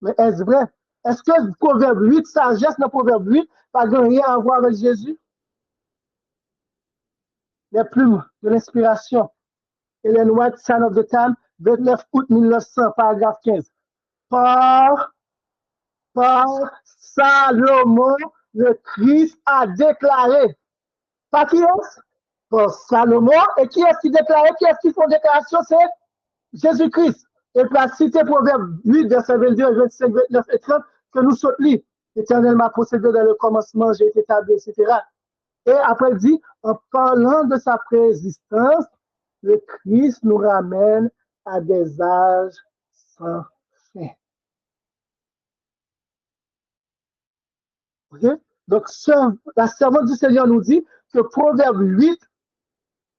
Mais est-ce vrai? Est-ce que Proverbe 8, sagesse dans Proverbe 8, pas rien à voir avec Jésus? Les plumes de l'inspiration. Ellen White, Sign of the Time, 29 août 1900, paragraphe 15. Par Salomon, le Christ a déclaré. Pas qui est? Par Salomon. Et qui est-ce qui déclarait? Qui est-ce qui font déclaration? C'est Jésus-Christ. Et puis, la cité Proverbe 8, verset 22, 25, 29 et 30, que nous sommes lits. L'Éternel m'a procédé dans le commencement, j'ai été établi, etc. Et après, il dit, en parlant de sa préexistence, le Christ nous ramène à des âges sans fin. Okay? Donc, la servante du Seigneur nous dit que Proverbe 8,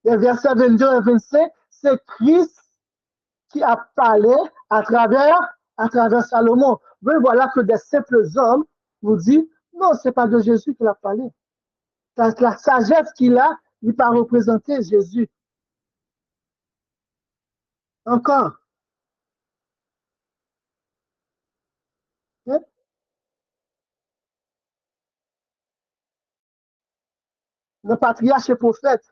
les versets 22 et 25, c'est Christ qui a parlé à travers Salomon. Mais voilà que des simples hommes nous disent, non, ce n'est pas de Jésus qu'il a parlé. La sagesse qu'il a, il pas représenter Jésus. Encore. Okay? Le patriarche et prophète,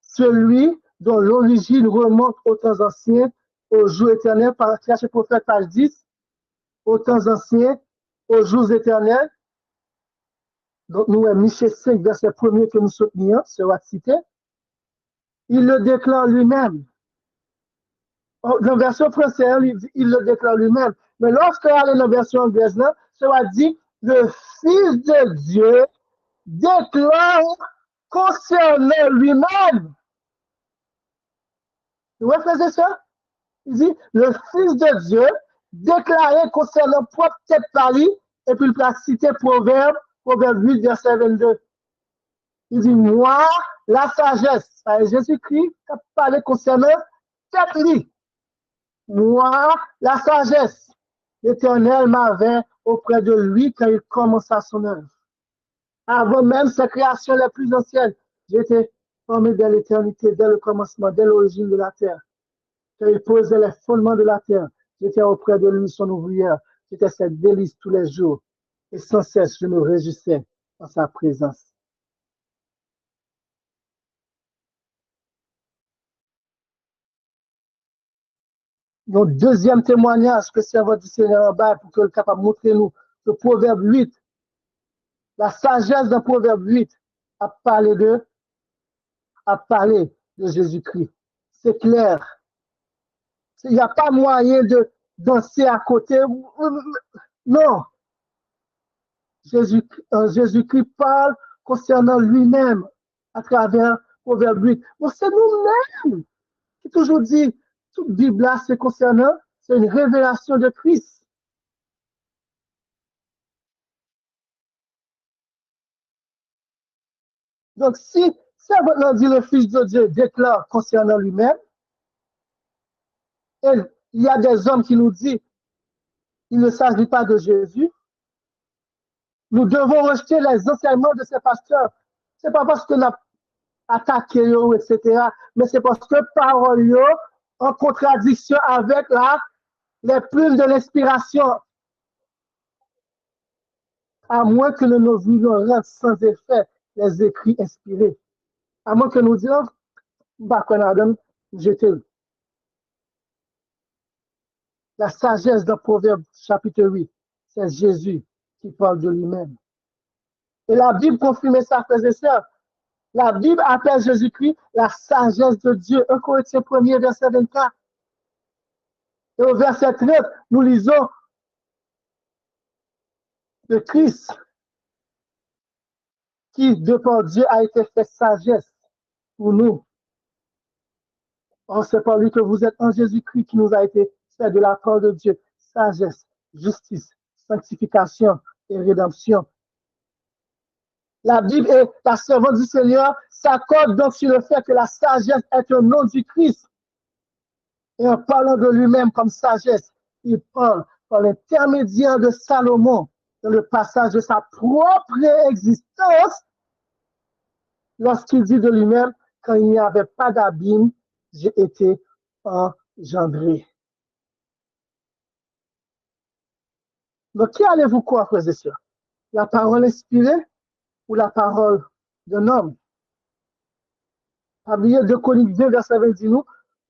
celui dont l'origine remonte aux temps anciens, aux jours éternels, patriarche et prophète, page 10, aux temps anciens, aux jours éternels. Donc, nous, Michée 5, verset 1er que nous soutenions, sera cité. Il le déclare lui-même. Dans la version française, il le déclare lui-même. Mais lorsqu'on a dans la version anglaise, là, cela dit, le Fils de Dieu déclare concernant lui-même. Vous voyez ça? Il dit, le Fils de Dieu déclaré concernant propre tête Paris, et puis il va citer Proverbe 8, verset 22. Il dit, moi, la sagesse, Jésus-Christ a parlé concernant tête lui. Moi, la sagesse, l'Éternel m'avait auprès de lui quand il commença son œuvre. Avant même sa création la plus ancienne, j'étais formé dès l'éternité, dès le commencement, dès l'origine de la terre. Quand il posait les fondements de la terre, j'étais auprès de lui, son ouvrière. J'étais ses délices tous les jours. Et sans cesse, je me réjouissais en sa présence. Donc, deuxième témoignage que servant du Seigneur en bas pour que le capable montrer nous le Proverbe 8, la sagesse d'un Proverbe 8 a parlé de Jésus-Christ. C'est clair. Il n'y a pas moyen de danser à côté. Non. Jésus-Christ parle concernant lui-même à travers Proverbe 8. Bon, c'est nous-mêmes qui toujours dit, toute Bible là, c'est concernant, c'est une révélation de Christ. Donc, si ça maintenant dit le Fils de Dieu déclare concernant lui-même, et il y a des hommes qui nous disent, il ne s'agit pas de Jésus, nous devons rejeter les enseignements de ces pasteurs. Ce n'est pas parce qu'on a attaqué, etc., mais c'est parce que parole en contradiction avec les plumes de l'inspiration, à moins que nous nous voulions sans effet les écrits inspirés. À moins que nous disions, bah, qu'on a donné, j'étais. La sagesse de Proverbe chapitre 8, c'est Jésus qui parle de lui-même. Et la Bible confirme ça, frères et sœurs. La Bible appelle Jésus-Christ la sagesse de Dieu. 1 Corinthiens 1er, verset 24. Et au verset 13, nous lisons le Christ qui, de par Dieu, a été fait sagesse pour nous. Or, c'est par lui que vous êtes en Jésus-Christ qui nous a été fait de la part de Dieu. Sagesse, justice, sanctification et rédemption. La Bible et la servante du Seigneur s'accordent donc sur le fait que la sagesse est un nom du Christ. Et en parlant de lui-même comme sagesse, il parle par l'intermédiaire de Salomon dans le passage de sa propre existence lorsqu'il dit de lui-même, quand il n'y avait pas d'abîme, j'ai été engendré. Donc, qui allez-vous croire, frères et sœurs? La parole inspirée ou la parole d'un homme? Habillé de Chroniques 2, verset 20 dit nous,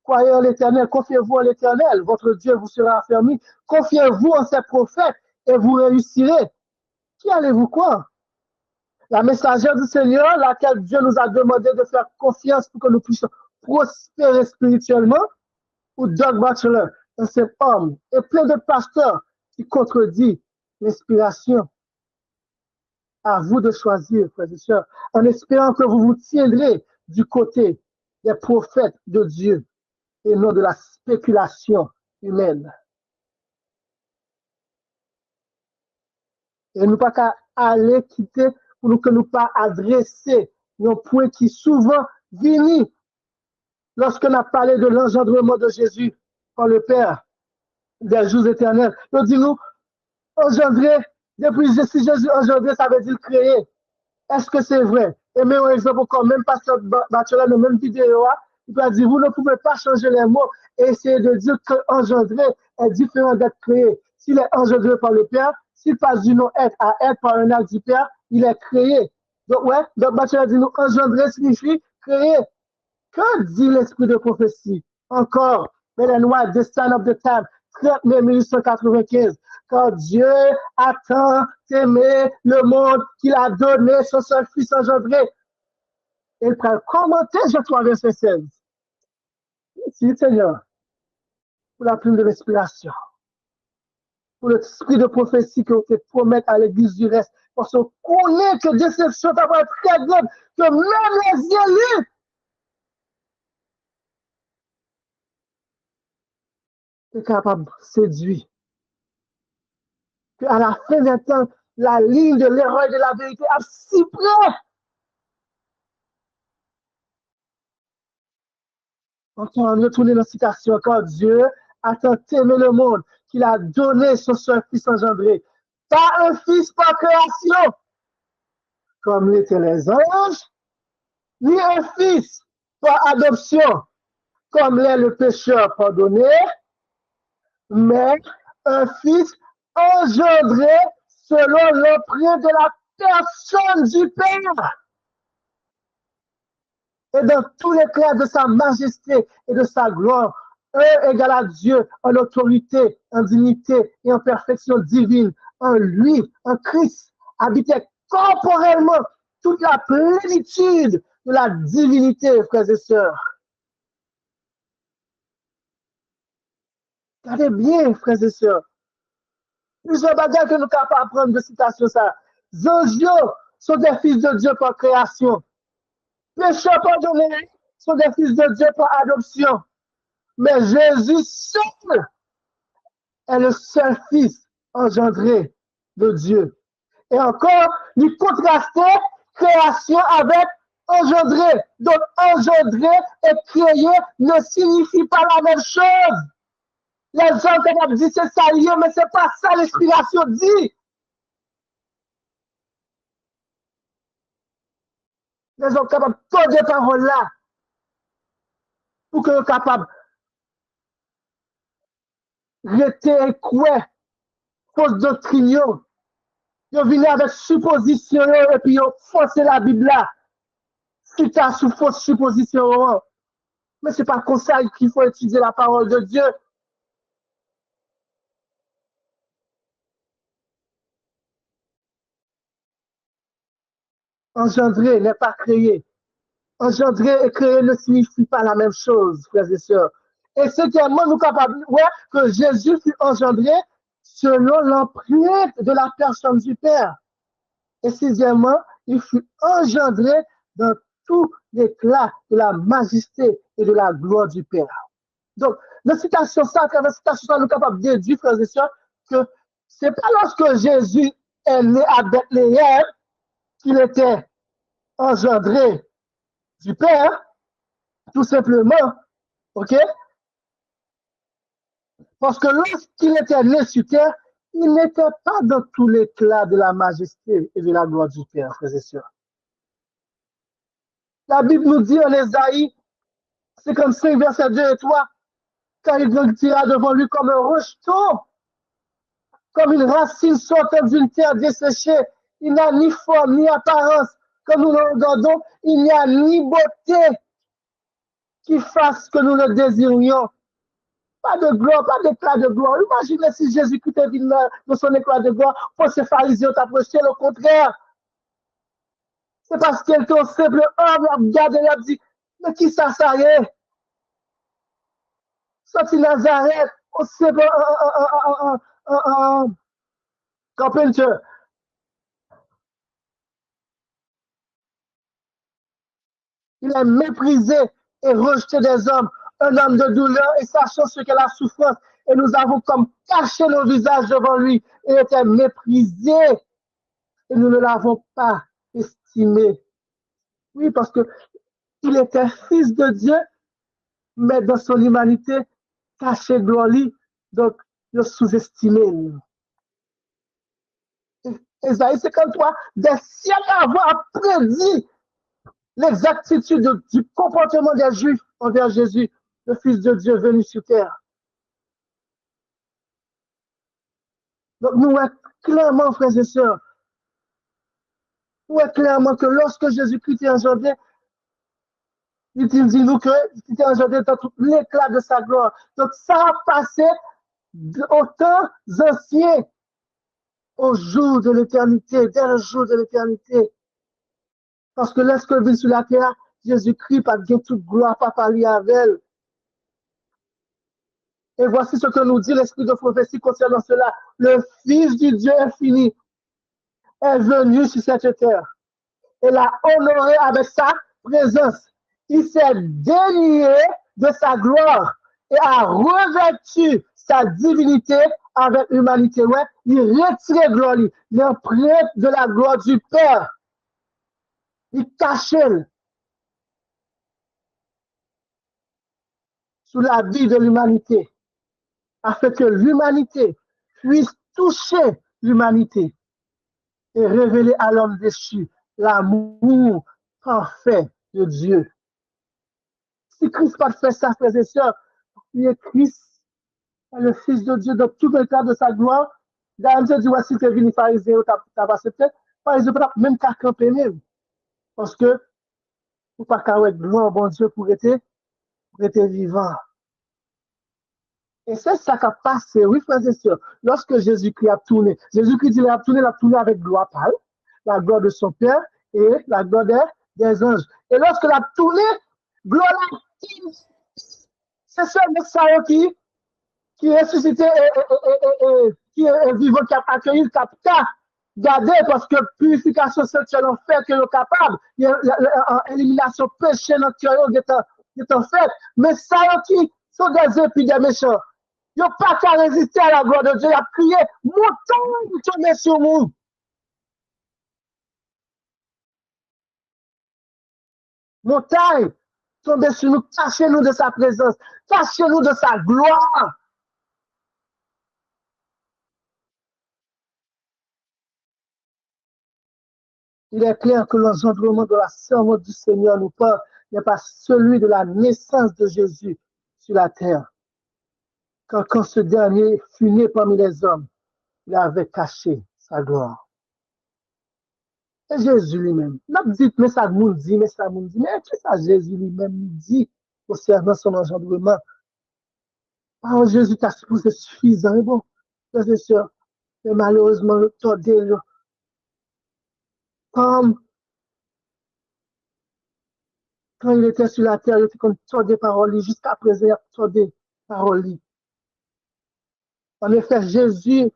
croyez en l'Éternel, confiez-vous en l'Éternel, votre Dieu vous sera affermi. Confiez-vous en ses prophètes et vous réussirez. Qui allez-vous croire? La messagère du Seigneur, laquelle Dieu nous a demandé de faire confiance pour que nous puissions prospérer spirituellement, ou Doug Batchelor, un seul homme, et plein de pasteurs qui contredit l'inspiration. À vous de choisir, frères et sœurs, en espérant que vous vous tiendrez du côté des prophètes de Dieu et non de la spéculation humaine. Et nous pas qu'à aller quitter pour nous que nous pas adresser un point qui souvent vient lorsque nous avons parlé de l'engendrement de Jésus par le Père des jours éternels. Nous disons, engendrer, depuis si Jésus engendré, ça veut dire créer. Est-ce que c'est vrai? Et même un exemple encore, même Pasteur Bachelor, dans la même vidéo, il peut dire, vous ne pouvez pas changer les mots et essayer de dire que engendré est différent d'être créé. S'il est engendré par le Père, s'il passe du nom être à être par un acte du Père, il est créé. Donc, ouais, donc Bachelor dit, nous, engendrer signifie créer. Que dit l'esprit de prophétie? Encore, Ellen White, The Sign of the Time, 30 mai 1895. Quand Dieu a tant aimé le monde qu'il a donné son seul fils engendré. Et il prend commenter Jean 3, verset 16. Merci Seigneur pour la plume de l'inspiration, pour l'esprit de prophétie que vous promettez à l'église du reste, parce qu'on connaît que déception va être très grande, que même les élus sont capables de séduire. Qu'à la fin des temps, la ligne de l'erreur et de la vérité est si près. On retourne dans la citation quand Dieu a tant aimé le monde qu'il a donné son seul fils engendré. Pas un fils par création, comme l'étaient les anges, ni un fils par adoption, comme l'est le pécheur pardonné, mais un fils engendré selon l'empreinte de la personne du Père. Et dans tous les l'éclat de sa majesté et de sa gloire, un égal à Dieu en autorité, en dignité et en perfection divine, en lui, en Christ, habitait corporellement toute la plénitude de la divinité, frères et sœurs. Regardez bien, frères et sœurs. Plusieurs bagages que nous sommes capables d'apprendre de citation ça. Anges sont des fils de Dieu par création. Pécheurs pardonnés sont des fils de Dieu par adoption. Mais Jésus seul est le seul fils engendré de Dieu. Et encore, il contrastait création avec engendré. Donc, engendré et créé ne signifie pas la même chose. Les gens qui disent c'est ça lié, mais c'est pas ça l'inspiration dit. Les gens capables de toutes ces paroles-là pour qu'ils soient capables de rester quoi, fausse doctrine. Ils viennent avec supposition et puis ils forcent la Bible là. Si tu as sous fausse supposition, mais ce n'est pas comme ça qu'il faut étudier la parole de Dieu. Engendrer n'est pas créer. Engendrer et créer ne signifie pas la même chose, frères et sœurs. Et septièmement, nous sommes capables de voir que Jésus fut engendré selon l'empreinte de la personne du Père. Et sixièmement, il fut engendré dans tout l'éclat de la majesté et de la gloire du Père. Donc, dans la citation ça, à travers la citation ça, nous sommes capables de déduire, frères et sœurs, que ce n'est pas lorsque Jésus est né à Bethléem qu'il était engendré du Père, tout simplement, ok? Parce que lorsqu'il était né sur terre, il n'était pas dans tout l'éclat de la majesté et de la gloire du Père, frères et sœurs. La Bible nous dit en Ésaïe 55, verset 2 et 3, car il grandira devant lui comme un rejeton, comme une racine sortant d'une terre desséchée. Il n'a ni forme, ni apparence. Quand nous le regardons, il n'y a ni beauté qui fasse que nous le désirions. Pas de gloire, pas d'éclat de gloire. Imaginez si Jésus-Christ est venu de son éclat de gloire pour ces pharisiens t'approcher. Le contraire. C'est parce qu'elle était au simple homme, regardé, il a dit, mais qui ça y est? Sorti Nazareth, au simple carpenter. Il a méprisé et rejeté des hommes, un homme de douleur et sachant ce qu'est la souffrance. Et nous avons comme caché nos visages devant lui. Il était méprisé et nous ne l'avons pas estimé. Oui, parce que il était fils de Dieu, mais dans son humanité, caché gloire lui, donc le sous-estimé. Ésaïe 53, des siècles avant a prédit l'exactitude du comportement des Juifs envers Jésus, le Fils de Dieu venu sur terre. Donc nous voyons clairement, frères et sœurs, nous voyons clairement que lorsque Jésus-Christ est engendré, il dit nous qu'il était engendré dans tout l'éclat de sa gloire. Donc ça a passé au temps ancien, au jour de l'éternité, dès le jour de l'éternité. Parce que lorsque vit sur la terre, Jésus-Christ a gagné toute gloire, pas parler avec elle. Et voici ce que nous dit l'esprit de prophétie concernant cela. Le Fils du Dieu infini est venu sur cette terre et l'a honoré avec sa présence. Il s'est dénié de sa gloire et a revêtu sa divinité avec l'humanité. Ouais, il retire gloire, il emprunte de la gloire du Père. Il cache sous la vie de l'humanité, afin que l'humanité puisse toucher l'humanité et révéler à l'homme déchu l'amour parfait de Dieu. Si Christ n'a pas fait ça, frères et sœurs, il est Christ, le Fils de Dieu, dans tout le cas de sa gloire. Dans Dieu dit, voici que venu pharisien, t'as pas accepté. Pharisien, même qu'à camper même. Parce que, pour pas qu'à être gloire, bon Dieu, pour être vivant. Et c'est ça qui a passé, oui, frères et sœurs. Lorsque Jésus-Christ a tourné, Jésus-Christ dit, il a tourné avec gloire pâle, la gloire de son Père et la gloire des anges. Et lorsque il a tourné, gloire, c'est ce Messiah qui est ressuscité et qui est vivant, qui a accueilli le capital. Gardez, parce que purification sexuelle en fait que est capable, élimination péché dans le cœur est en fait. Mais ça qui sont des épis des méchants. Ils n'ont pas qu'à résister à la gloire de Dieu. Il a crié, montagne, tombez sur nous. Montagne, tombez sur nous, cachez-nous de sa présence, cachez-nous de sa gloire. Il est clair que l'engendrement de la servante du Seigneur nous parle n'est pas celui de la naissance de Jésus sur la terre. Quand ce dernier fut né parmi les hommes, il avait caché sa gloire. Et Jésus lui-même, n'a dit, mais ça nous dit, mais qu'est-ce que Jésus lui-même nous dit concernant son engendrement? Ah, Jésus t'a supposé suffisant, et bon, frères et sœurs, mais malheureusement, le tordé, comme quand il était sur la terre, il était comme tordé paroles, jusqu'à présent, il a tordé paroles. En effet, Jésus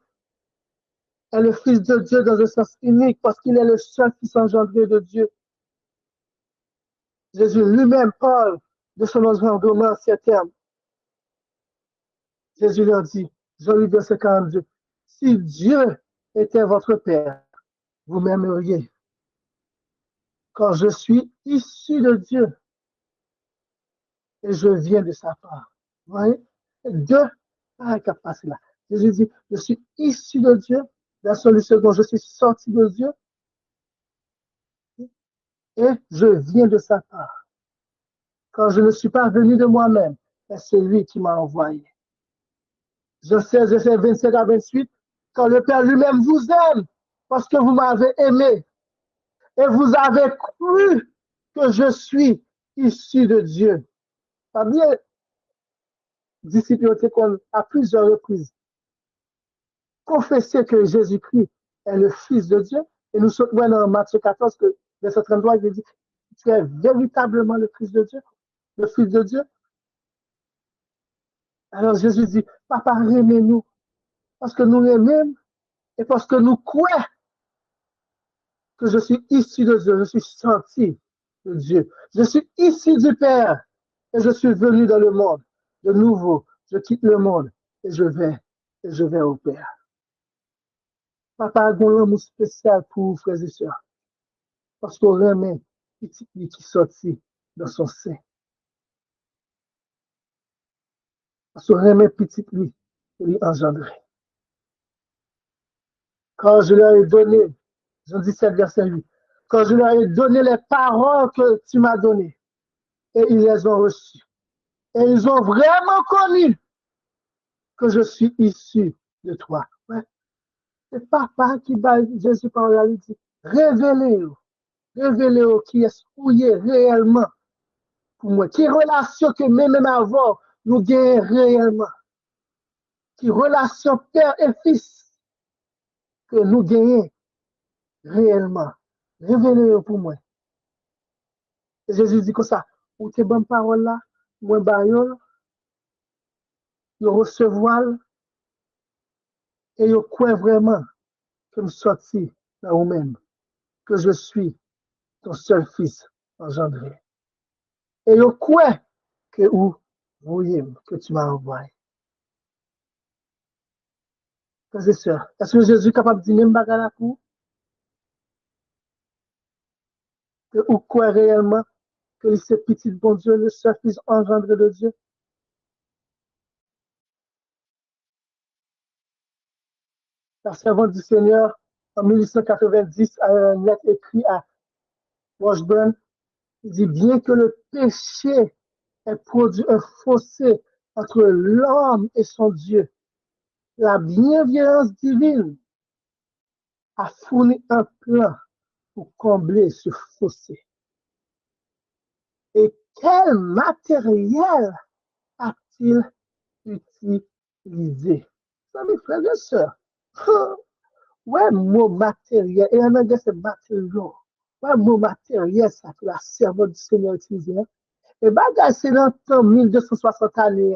est le Fils de Dieu dans un sens unique parce qu'il est le seul Fils engendré de Dieu. Jésus lui-même parle de son engendrement en ces termes. Jésus leur dit, Jean 8, verset 42, si Dieu était votre Père, vous m'aimeriez, car je suis issu de Dieu et je viens de sa part. Vous voyez? Deux paragraphes là. Jésus dit, je suis issu de Dieu, verset le second, je suis sorti de Dieu et je viens de sa part. Quand je ne suis pas venu de moi-même, mais c'est lui qui m'a envoyé. Jean 16, verset 27 à 28, si Dieu était votre Père, vous m'aimeriez, car je suis issu de Dieu et je viens de sa part. Vous voyez? Deux paragraphes là. Jésus dit, je suis issu de Dieu, je suis sorti de Dieu et je viens de sa part. Quand je ne suis pas venu de moi-même, c'est lui qui m'a envoyé. Car le Père lui-même vous aime parce que vous m'avez aimé et vous avez cru que je suis issu de Dieu. Pas bien, disciples à plusieurs reprises confessé que Jésus-Christ est le Fils de Dieu. Et nous sommes dans Matthieu 14, que, verset 33, il dit, tu es véritablement le Fils de Dieu, le Fils de Dieu. Alors Jésus dit, Papa, aimez-nous, parce que nous aimons et parce que nous croyons que je suis issu de Dieu, je suis sorti de Dieu. Je suis issu du Père et je suis venu dans le monde. De nouveau, je quitte le monde et je vais au Père. Papa a un amour spécial pour vous, frères et sœurs, parce qu'on remet petit qui sortit dans son sein. Parce qu'on remet petit lui engendré. Quand je leur ai donné, Jean 17, verset 8, quand je leur ai donné les paroles que tu m'as données, et ils les ont reçues. Et ils ont vraiment connu que je suis issu de toi. Ouais. C'est papa qui bat Jésus par la dit, révélez-vous qui est souillé réellement pour moi. Qui relation que même avant, nous gagnons réellement. Qui relation père et fils que nous gagnons réellement. Révélez-vous pour moi. Et Jésus dit comme ça, ou tes bonnes paroles là, moi baillol, yo recevoir et yo croire vraiment que je suis sorti dans vous-même, que je suis ton seul fils engendré. Et yo croire que vous voyez que tu m'as envoyé. Frères et sœurs, est-ce que Jésus est capable de dire même bagarre pour que vous croyez réellement que c'est petit bon Dieu, le seul fils engendré de Dieu? La servante du Seigneur, en 1890, a une lettre écrite à Washburn. Il dit, bien que le péché ait produit un fossé entre l'homme et son Dieu, la bienveillance divine a fourni un plan pour combler ce fossé. Et quel matériel a-t-il utilisé? Mes frères et sœurs, ouais, mot matériel, et en anglais c'est matériel. Ouais, mot matériel, ça que la servante du Seigneur utilisait. Et bagage, c'est dans le temps 1260 années.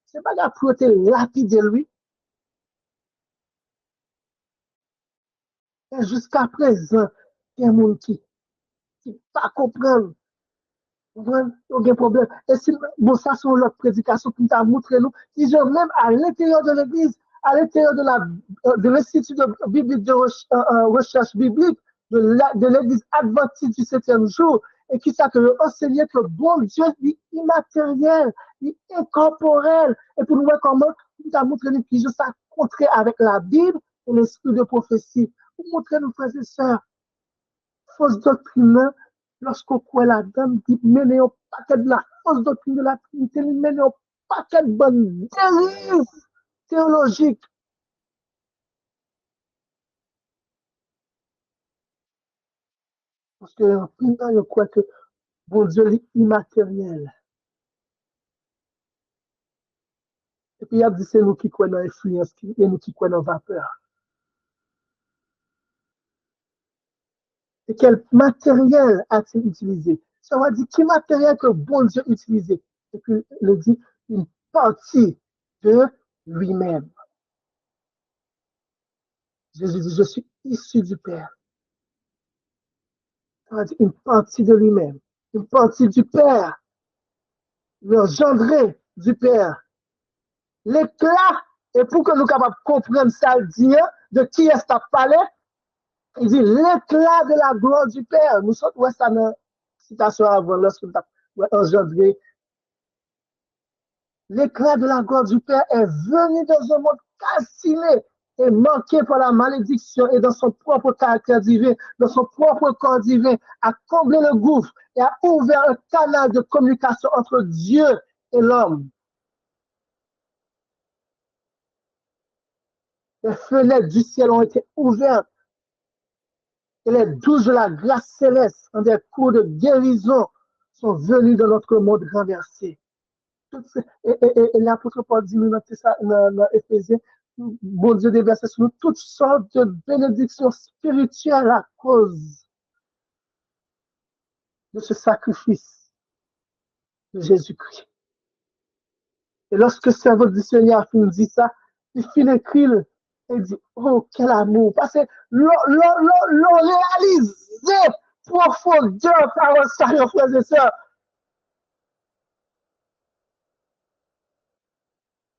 C'est bagage pour être lapide lui. Et jusqu'à présent, il y a des gens qui ne pas comprendre. Aucun problème. Et si, bon, ça, c'est notre prédication pour nous montrer nous, ils ont même à l'intérieur de l'église, à l'intérieur de l'Institut biblique de recherche biblique, de l'église adventiste du 7e jour, et qui ça que enseigner que bon Dieu est immatériel, est incorporel, et pour nous voir comment nous avons montré nous qui ça contraire avec la Bible et l'esprit de prophétie. Pour montrer nos frères et sœurs, fausse doctrine, lorsqu'on croit la dame, il mène au paquet de la fausse doctrine de la Trinité, il mène au paquet de bonnes dérives théologiques. Parce que, en plus, je crois que bon Dieu est immatériel. Et puis, il y a dit, c'est nous qui croyons dans l'influence et nous qui croyons dans la vapeur. Et quel matériel a-t-il utilisé? Ça va dire, quel matériel que bon Dieu a utilisé? Et puis, il dit, une partie de lui-même. Jésus dit, je suis issu du Père. Ça va dire une partie de lui-même, une partie du Père, l'engendré du Père. L'éclat, et pour que nous capables de comprendre ça, dire de qui est-ce qu'il a parlé, il dit l'éclat de la gloire du Père. Nous sommes, ouais, ça dans la citation avant, lorsque nous avons engendré. L'éclat de la gloire du Père est venu dans un monde calciné et manqué par la malédiction et dans son propre caractère divin, dans son propre corps divin, a comblé le gouffre et a ouvert un canal de communication entre Dieu et l'homme. Les fenêtres du ciel ont été ouvertes et les douches de la grâce céleste en des cours de guérison sont venus dans notre monde renversé. Et l'apôtre Paul dit, nous, dans Éphésiens, bon Dieu déverse sur nous toutes sortes de bénédictions spirituelles à cause de ce sacrifice de Jésus-Christ. Et lorsque le cerveau du Seigneur finit dit ça, il finit d'écrire et dit, oh, quel amour. Parce que l'on réalise profondeur par un sérieux frères et sœurs.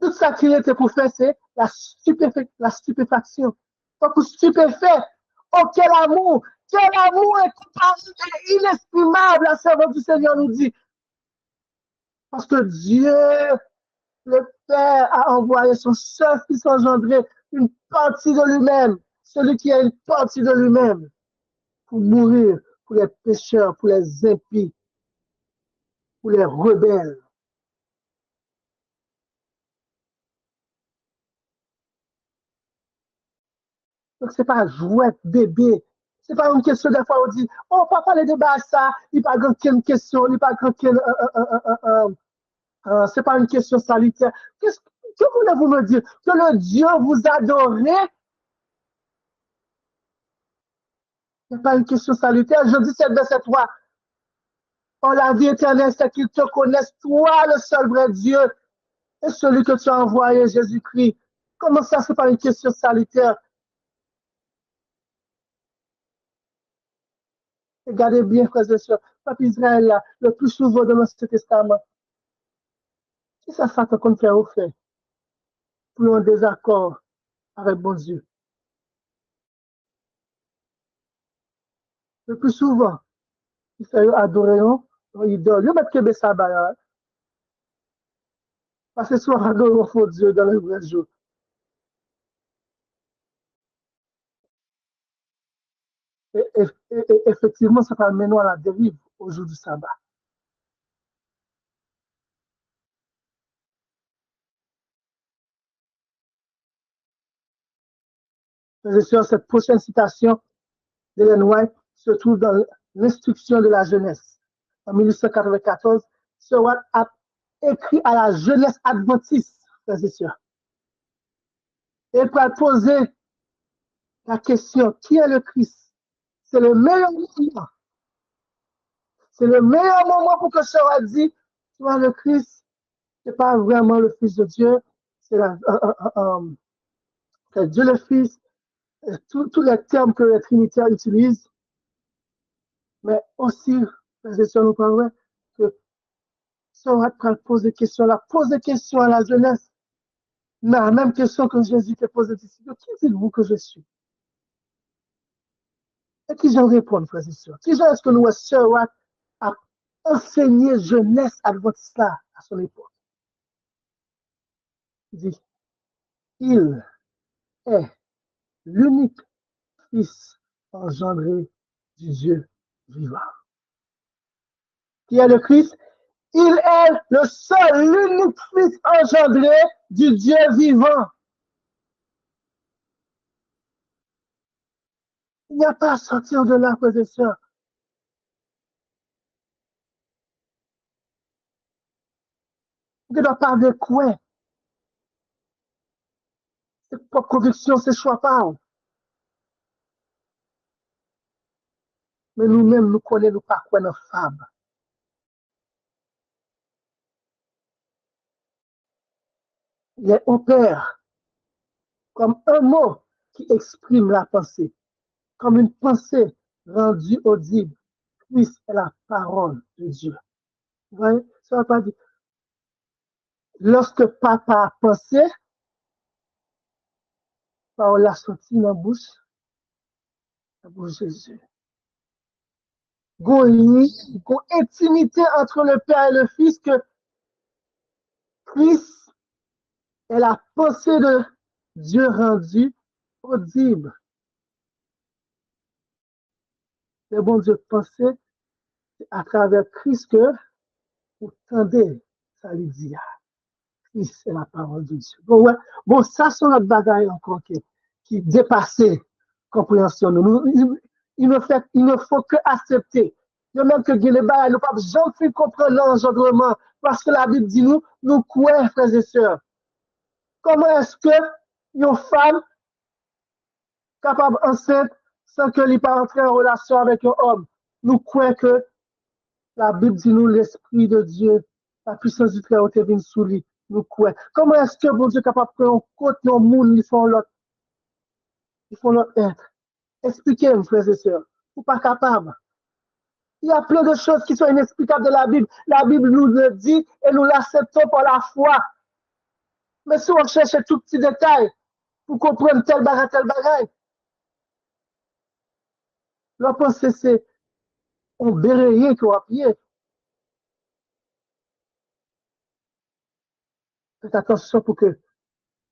Tout ça qui était pour faire, c'est la stupéfaction. Donc, stupéfait. Oh, quel amour est inestimable, la servante du Seigneur nous dit. Parce que Dieu, le Père, a envoyé son seul Fils engendré, une partie de lui-même, celui qui a une partie de lui-même, pour mourir pour les pécheurs, pour les impies, pour les rebelles. Donc, c'est pas jouet bébé. C'est pas une question des fois on dit, oh, papa, le débat ça, il n'y a pas grande question, il n'y a pas grande c'est pas une question salutaire. Que voulez-vous me dire? Que le Dieu vous adorait? Ce n'est pas une question salutaire. Je dis 7 verset 3. Oh, la vie éternelle, c'est qu'ils te connaissent, toi, le seul vrai Dieu, et celui que tu as envoyé, Jésus-Christ. Comment ça, c'est pas une question salutaire? Regardez bien, frères et sœurs, peuple Israël, là, le plus souvent dans l'Ancien Testament, c'est ça, Satan qu'on fait au fait, pour un désaccord avec bon Dieu. Le plus souvent, il fait adorer un idole. Il met que ça, parce que soit adorer un faux Dieu dans le vrai jour. Et effectivement, ça va mener à la dérive au jour du sabbat. Cette prochaine citation d'Ellen White se trouve dans l'instruction de la jeunesse. En 1894, Sir White a écrit à la jeunesse adventiste, frères et sœurs. Et pour poser la question, qui est le Christ? C'est le meilleur moment. C'est le meilleur moment pour que Sir White dise, toi, le Christ, ce n'est pas vraiment le Fils de Dieu, c'est Dieu le Fils, tous les termes que les Trinitaires utilisent, mais aussi, frères et sœurs, nous parlons que ça va poser des questions, pose des questions à la jeunesse. Mais la même question que Jésus te pose aux disciples, qui dites-vous que je suis? Et qui j'en réponds, frères et sœurs? Qui est-ce que nous sommes à enseigner jeunesse adventiste là à son époque? Il dit, il est l'unique Fils engendré du Dieu vivant. Qui est le Christ? Il est le seul, l'unique Fils engendré du Dieu vivant. Il n'y a pas à sortir de là, frères et sœurs. Il ne doit pas de quoi. C'est pas conviction, c'est choix pas. Mais nous-mêmes, nous connaissons pas quoi nos femmes. Il opère comme un mot qui exprime la pensée, comme une pensée rendue audible. Christ est la parole de Dieu. Vous voyez, ça va pas dire. Lorsque papa a pensé, parole a sorti dans la bouche de Jésus. Il y a une intimité entre le Père et le Fils que Christ est la pensée de Dieu rendue audible. Le bon Dieu pensait à travers Christ que vous tendez, ça lui dit. Christ est la parole de Dieu. Bon, ouais. Bon, ça, c'est notre bagaille encore. Okay. qui dépasse compréhension. Il ne faut que accepter. De même que les bails, nous ne pouvons jamais comprendre l'engendrement parce que la Bible dit nous croyons, frères et sœurs. Comment est-ce que une femme capable enceinte sans que l'il pas entrer en relation avec un homme? Nous croyons que la Bible dit l'Esprit de Dieu, la puissance du Très-Haut est venue sous lui. Nous croyons. Comment est-ce que bon Dieu est capable de prendre en compte nos monde, ils font l'autre être? Expliquez-moi, frères et sœurs. Vous pas capable. Il y a plein de choses qui sont inexplicables de la Bible. La Bible nous le dit et nous l'acceptons par la foi. Mais si on cherche tout petit détail pour comprendre tel bagage, la pensée c'est on béraye qu'on a pied. Faites attention pour que vous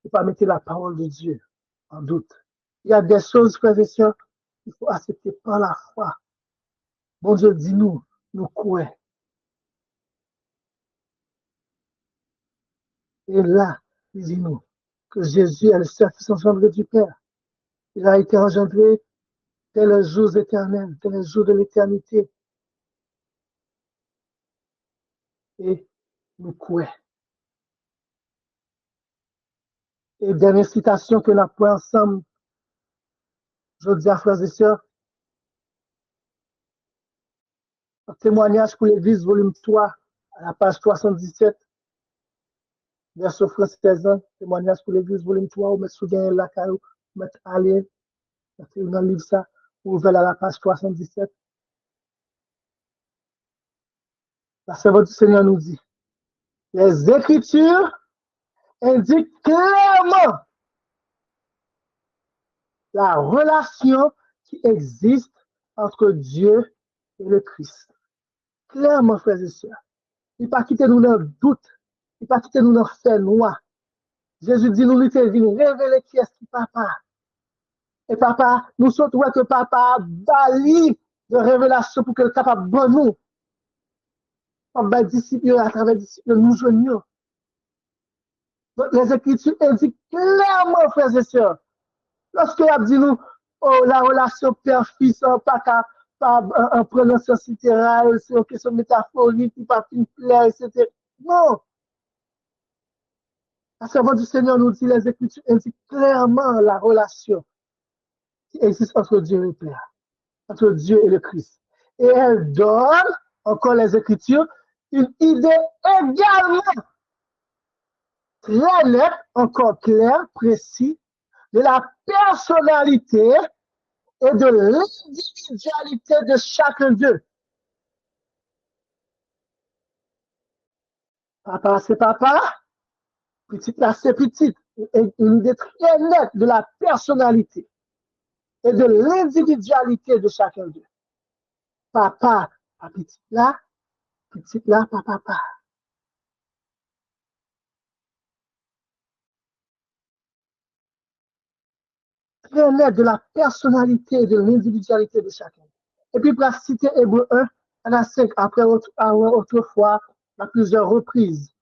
ne pas mettre la parole de Dieu en doute. Il y a des choses, frères et sœurs, qu'il faut accepter par la foi. Bon Dieu dit nous croyons. Et là, il dit nous que Jésus est le seul fils engendré du Père. Il a été engendré tel le jour éternel, tel le jour de l'éternité. Et nous croyons. Et dernière citation que nous avons ensemble, je dis à frères et sœurs, un témoignage pour l'Église, volume 3, à la page 77, verset française, témoignage pour l'Église, volume 3, où me souviens là, où me aller, dans le livre ça, ouvert à la page 77. La servante du Seigneur nous dit, les Écritures indiquent clairement la relation qui existe entre Dieu et le Christ. Clairement, frères et sœurs. Il ne pas quitter nous dans le doute. Il ne pas quitter nous dans le fait noir. Jésus dit, nous, il est venu révéler qui est-ce qui papa. Et papa, nous sommes que papa bali de révélation pour que le capable de nous. Comme disciples, à travers les disciples, nous joignons. Donc, les Écritures indiquent clairement, frères et sœurs, lorsque a dit nous, oh, la relation père-fils, pas en prononciation littérale, c'est une question métaphorique, qui pas une plaire, etc. Non. La servante du Seigneur nous dit, les Écritures indiquent clairement la relation qui existe entre Dieu et le Père, entre Dieu et le Christ. Et elle donne, encore les Écritures, une idée également très nette, encore claire, précise, de la personnalité et de l'individualité de chacun d'eux. Papa, c'est papa, petite là, c'est petite. Une idée très nette de la personnalité et de l'individualité de chacun d'eux. Papa, petite là, papa. Très net de la personnalité et de l'individualité de chacun. Et puis, pour la citer Hébreu 1, on a 5, après autrefois, à plusieurs reprises,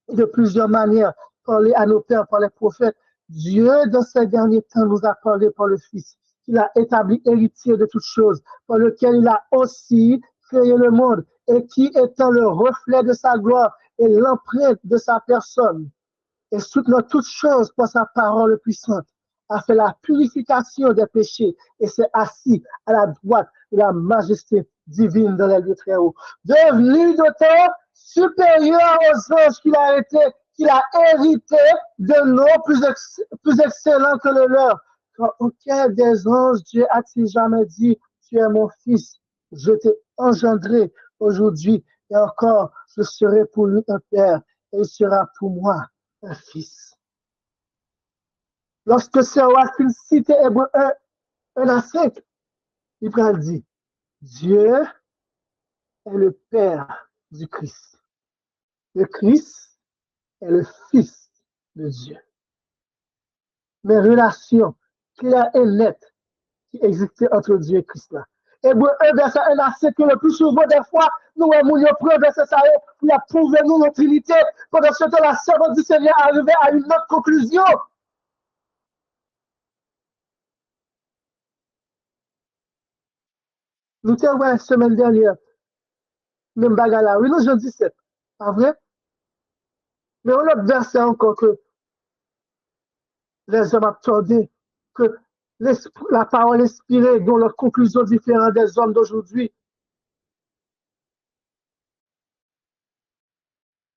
et de plusieurs manières, parlé à nos pères, par les prophètes. Dieu, dans ces derniers temps, nous a parlé par le Fils, qu'il a établi héritier de toutes choses, par lequel il a aussi créé le monde, et qui, étant le reflet de sa gloire et l'empreinte de sa personne, et soutenant toutes choses par sa parole puissante, a fait la purification des péchés et s'est assis à la droite de la majesté divine dans les lieux très hauts, devenu d'autant supérieur aux anges qu'il a hérité de noms plus excellents que le leur. Car auquel des anges Dieu a-t-il jamais dit, tu es mon fils, je t'ai engendré aujourd'hui, et encore je serai pour lui un père, et il sera pour moi un fils. Lorsque Sir Watson cite Hébreu 1 à 5, il prend dit, Dieu est le Père du Christ. Le Christ est le Fils de Dieu. Les relations claires et nettes qui existaient entre Dieu et Christ là. Hébreu 1, verset 1 à 5, que le plus souvent des fois, nous avons pris verset ça pour prouver nous notre Trinité. Pendant ce temps, la servante du Seigneur arrivait à une autre conclusion. Nous avons la semaine dernière, même bagarre oui, nous, Jean 17, pas vrai? Mais on a verset encore que les hommes attendaient, que la parole inspirée, dont leurs conclusions différentes des hommes d'aujourd'hui,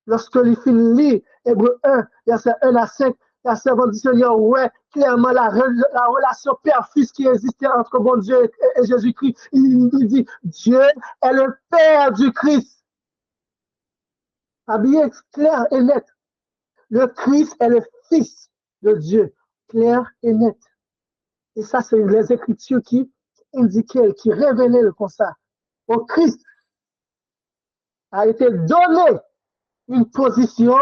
lorsque les filles lisent Hébreu 1, verset 1 à 5, la servante du Seigneur, ouais, clairement la relation père-fils qui existait entre bon Dieu et Jésus-Christ. Il dit, Dieu est le Père du Christ. Habillé clair et net. Le Christ est le Fils de Dieu, clair et net. Et ça, c'est les Écritures qui indiquaient, qui révélaient le constat. Au Christ a été donné une position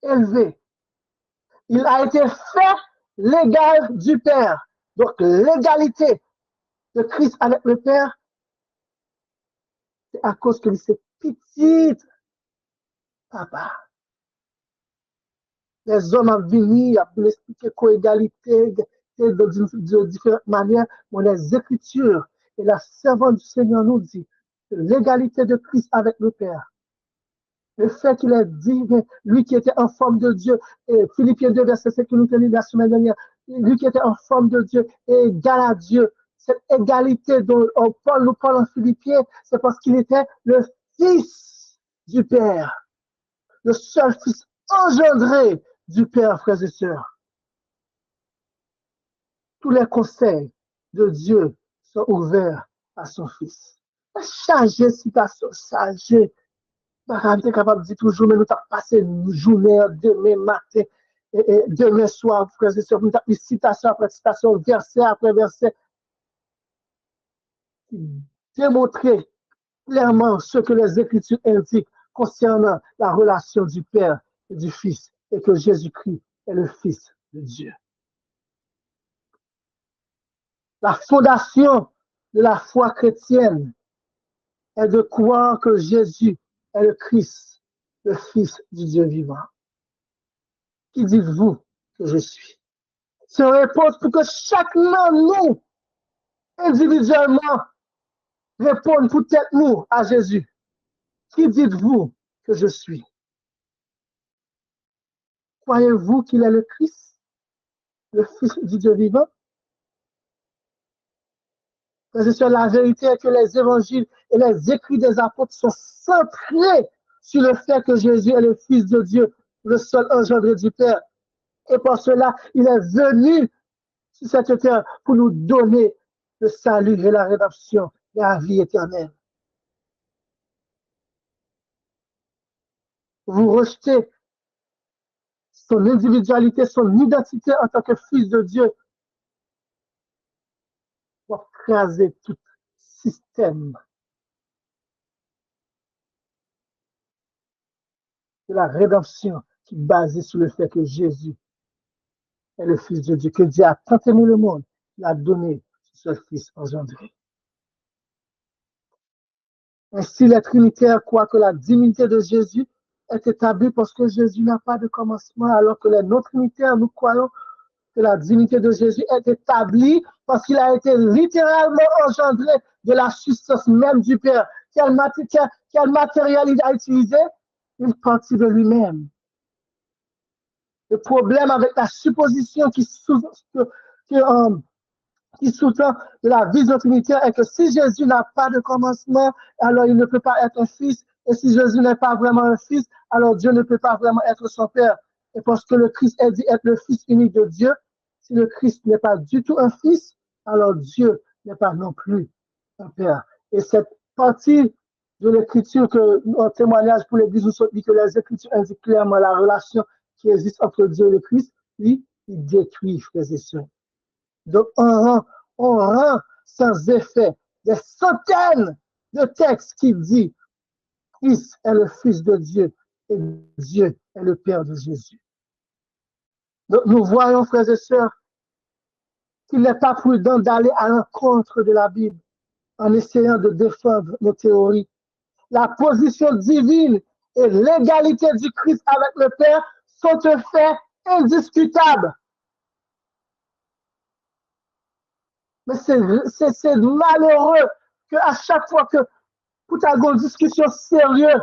élevée. Il a été fait l'égal du Père. Donc, l'égalité de Christ avec le Père, c'est à cause que c'est petit papa. Les hommes ont venu, ont expliqué co-égalité de différentes manières, mais les Écritures et la servante du Seigneur nous dit que l'égalité de Christ avec le Père, le fait qu'il ait dit, lui qui était en forme de Dieu, et Philippiens 2, verset 5 que nous tenons la semaine dernière, lui qui était en forme de Dieu et égal à Dieu, cette égalité dont Paul nous parle en Philippiens, c'est parce qu'il était le Fils du Père, le seul Fils engendré du Père, frères et sœurs. Tous les conseils de Dieu sont ouverts à son Fils. Chargé citation, chargé. On est capable de dire toujours, mais nous avons passé une journée, demain matin, et demain soir, frères et sœurs, nous avons citation après citation, verset après verset, démontrer clairement ce que les Écritures indiquent concernant la relation du Père et du Fils, et que Jésus-Christ est le Fils de Dieu. La fondation de la foi chrétienne est de croire que Jésus est le Christ, le Fils du Dieu vivant. Qui dites-vous que je suis? C'est une réponse pour que chacun de nous, individuellement, réponde peut-être nous à Jésus. Qui dites-vous que je suis? Croyez-vous qu'il est le Christ, le Fils du Dieu vivant? C'est la vérité est que les évangiles et les écrits des apôtres sont centrés sur le fait que Jésus est le Fils de Dieu, le seul engendré du Père. Et pour cela, il est venu sur cette terre pour nous donner le salut et la rédemption et la vie éternelle. Vous rejetez son individualité, son identité en tant que Fils de Dieu pour craser tout système de la rédemption qui est basé sur le fait que Jésus est le Fils de Dieu, que Dieu a tant aimé le monde, il a donné son seul Fils engendré. Ainsi, les Trinitaires croient que la divinité de Jésus est établie parce que Jésus n'a pas de commencement, alors que les non-Trinitaires, nous croyons que la divinité de Jésus est établie parce qu'il a été littéralement engendré de la substance même du Père. Quel matériel il a utilisé? Une partie de lui-même. Le problème avec la supposition qui sous-tend de la vision trinitaire est que si Jésus n'a pas de commencement, alors il ne peut pas être un fils. Et si Jésus n'est pas vraiment un fils, alors Dieu ne peut pas vraiment être son Père. Et parce que le Christ est dit être le Fils unique de Dieu, si le Christ n'est pas du tout un fils, alors Dieu n'est pas non plus un Père. Et cette partie de l'Écriture, que en témoignage pour l'Église, nous dit que les Écritures indiquent clairement la relation qui existe entre Dieu et le Christ, lui, il détruit, frères et sœurs. Donc, on rend sans effet des centaines de textes qui disent Christ est le Fils de Dieu et Dieu est le Père de Jésus. Donc, nous voyons, frères et sœurs, qu'il n'est pas prudent d'aller à l'encontre de la Bible en essayant de défendre nos théories. La position divine et l'égalité du Christ avec le Père sont un fait indiscutable. Mais c'est malheureux que à chaque fois que pour ta une discussion sérieuse,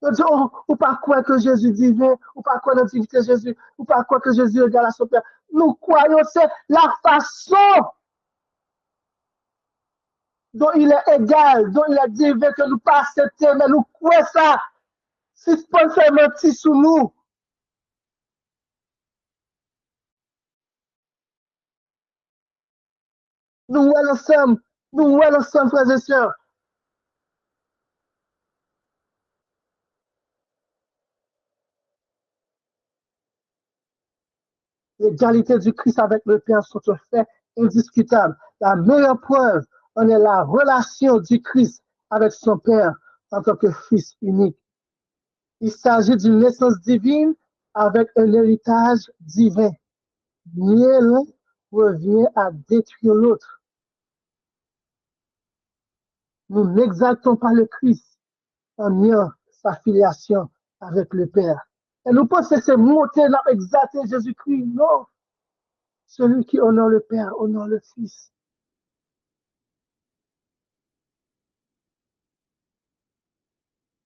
on dit, oh, ou pas quoi que Jésus divin, ou pas quoi notre divinité Jésus, ou pas quoi que Jésus égale à son Père. Nous croyons, c'est la façon dont il est égal, dont il est divin que nous pas accepter, mais nous croyons ça. Si ce pas fait mentir sous nous, nous voyons ensemble, frères et sœurs. L'égalité du Christ avec le Père sont un fait indiscutable. La meilleure preuve en est la relation du Christ avec son Père en tant que Fils unique. Il s'agit d'une naissance divine avec un héritage divin. Ni l'un revient à détruire l'autre. Nous n'exaltons pas le Christ en niant sa filiation avec le Père. Et nous pensons que c'est monter dans exalter Jésus-Christ. Non. Celui qui honore le Père honore le Fils.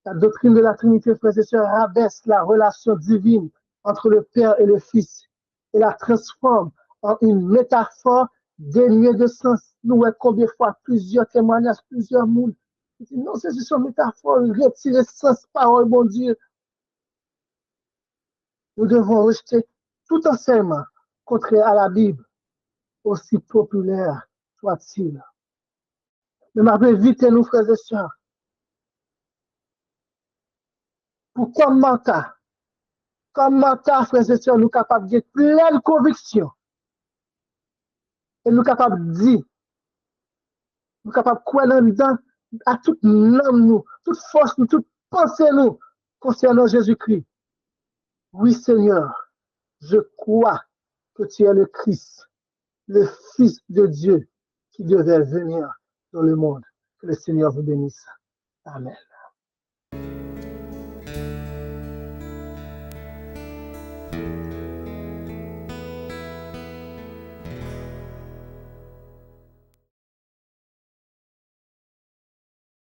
La doctrine de la Trinité, frères et sœurs, rabaisse la relation divine entre le Père et le Fils et la transforme en une métaphore dénuée de sens. Nous voyons combien de fois plusieurs témoignages, plusieurs mots. Non, c'est juste une métaphore, retirer sens, parole, bon Dieu. Nous devons rejeter tout enseignement contraire à la Bible, aussi populaire soit-il. Mais maintenant, évitez-nous, frères et sœurs, pour comme Martha, frères et sœurs, nous sommes capables de pleine conviction. Et nous sommes capables de dire, nous sommes capables de croire dedans à toute l'âme, nous, toute force, nous, toute pensée, nous, concernant Jésus-Christ. Oui, Seigneur, je crois que tu es le Christ, le Fils de Dieu qui devait venir dans le monde. Que le Seigneur vous bénisse. Amen.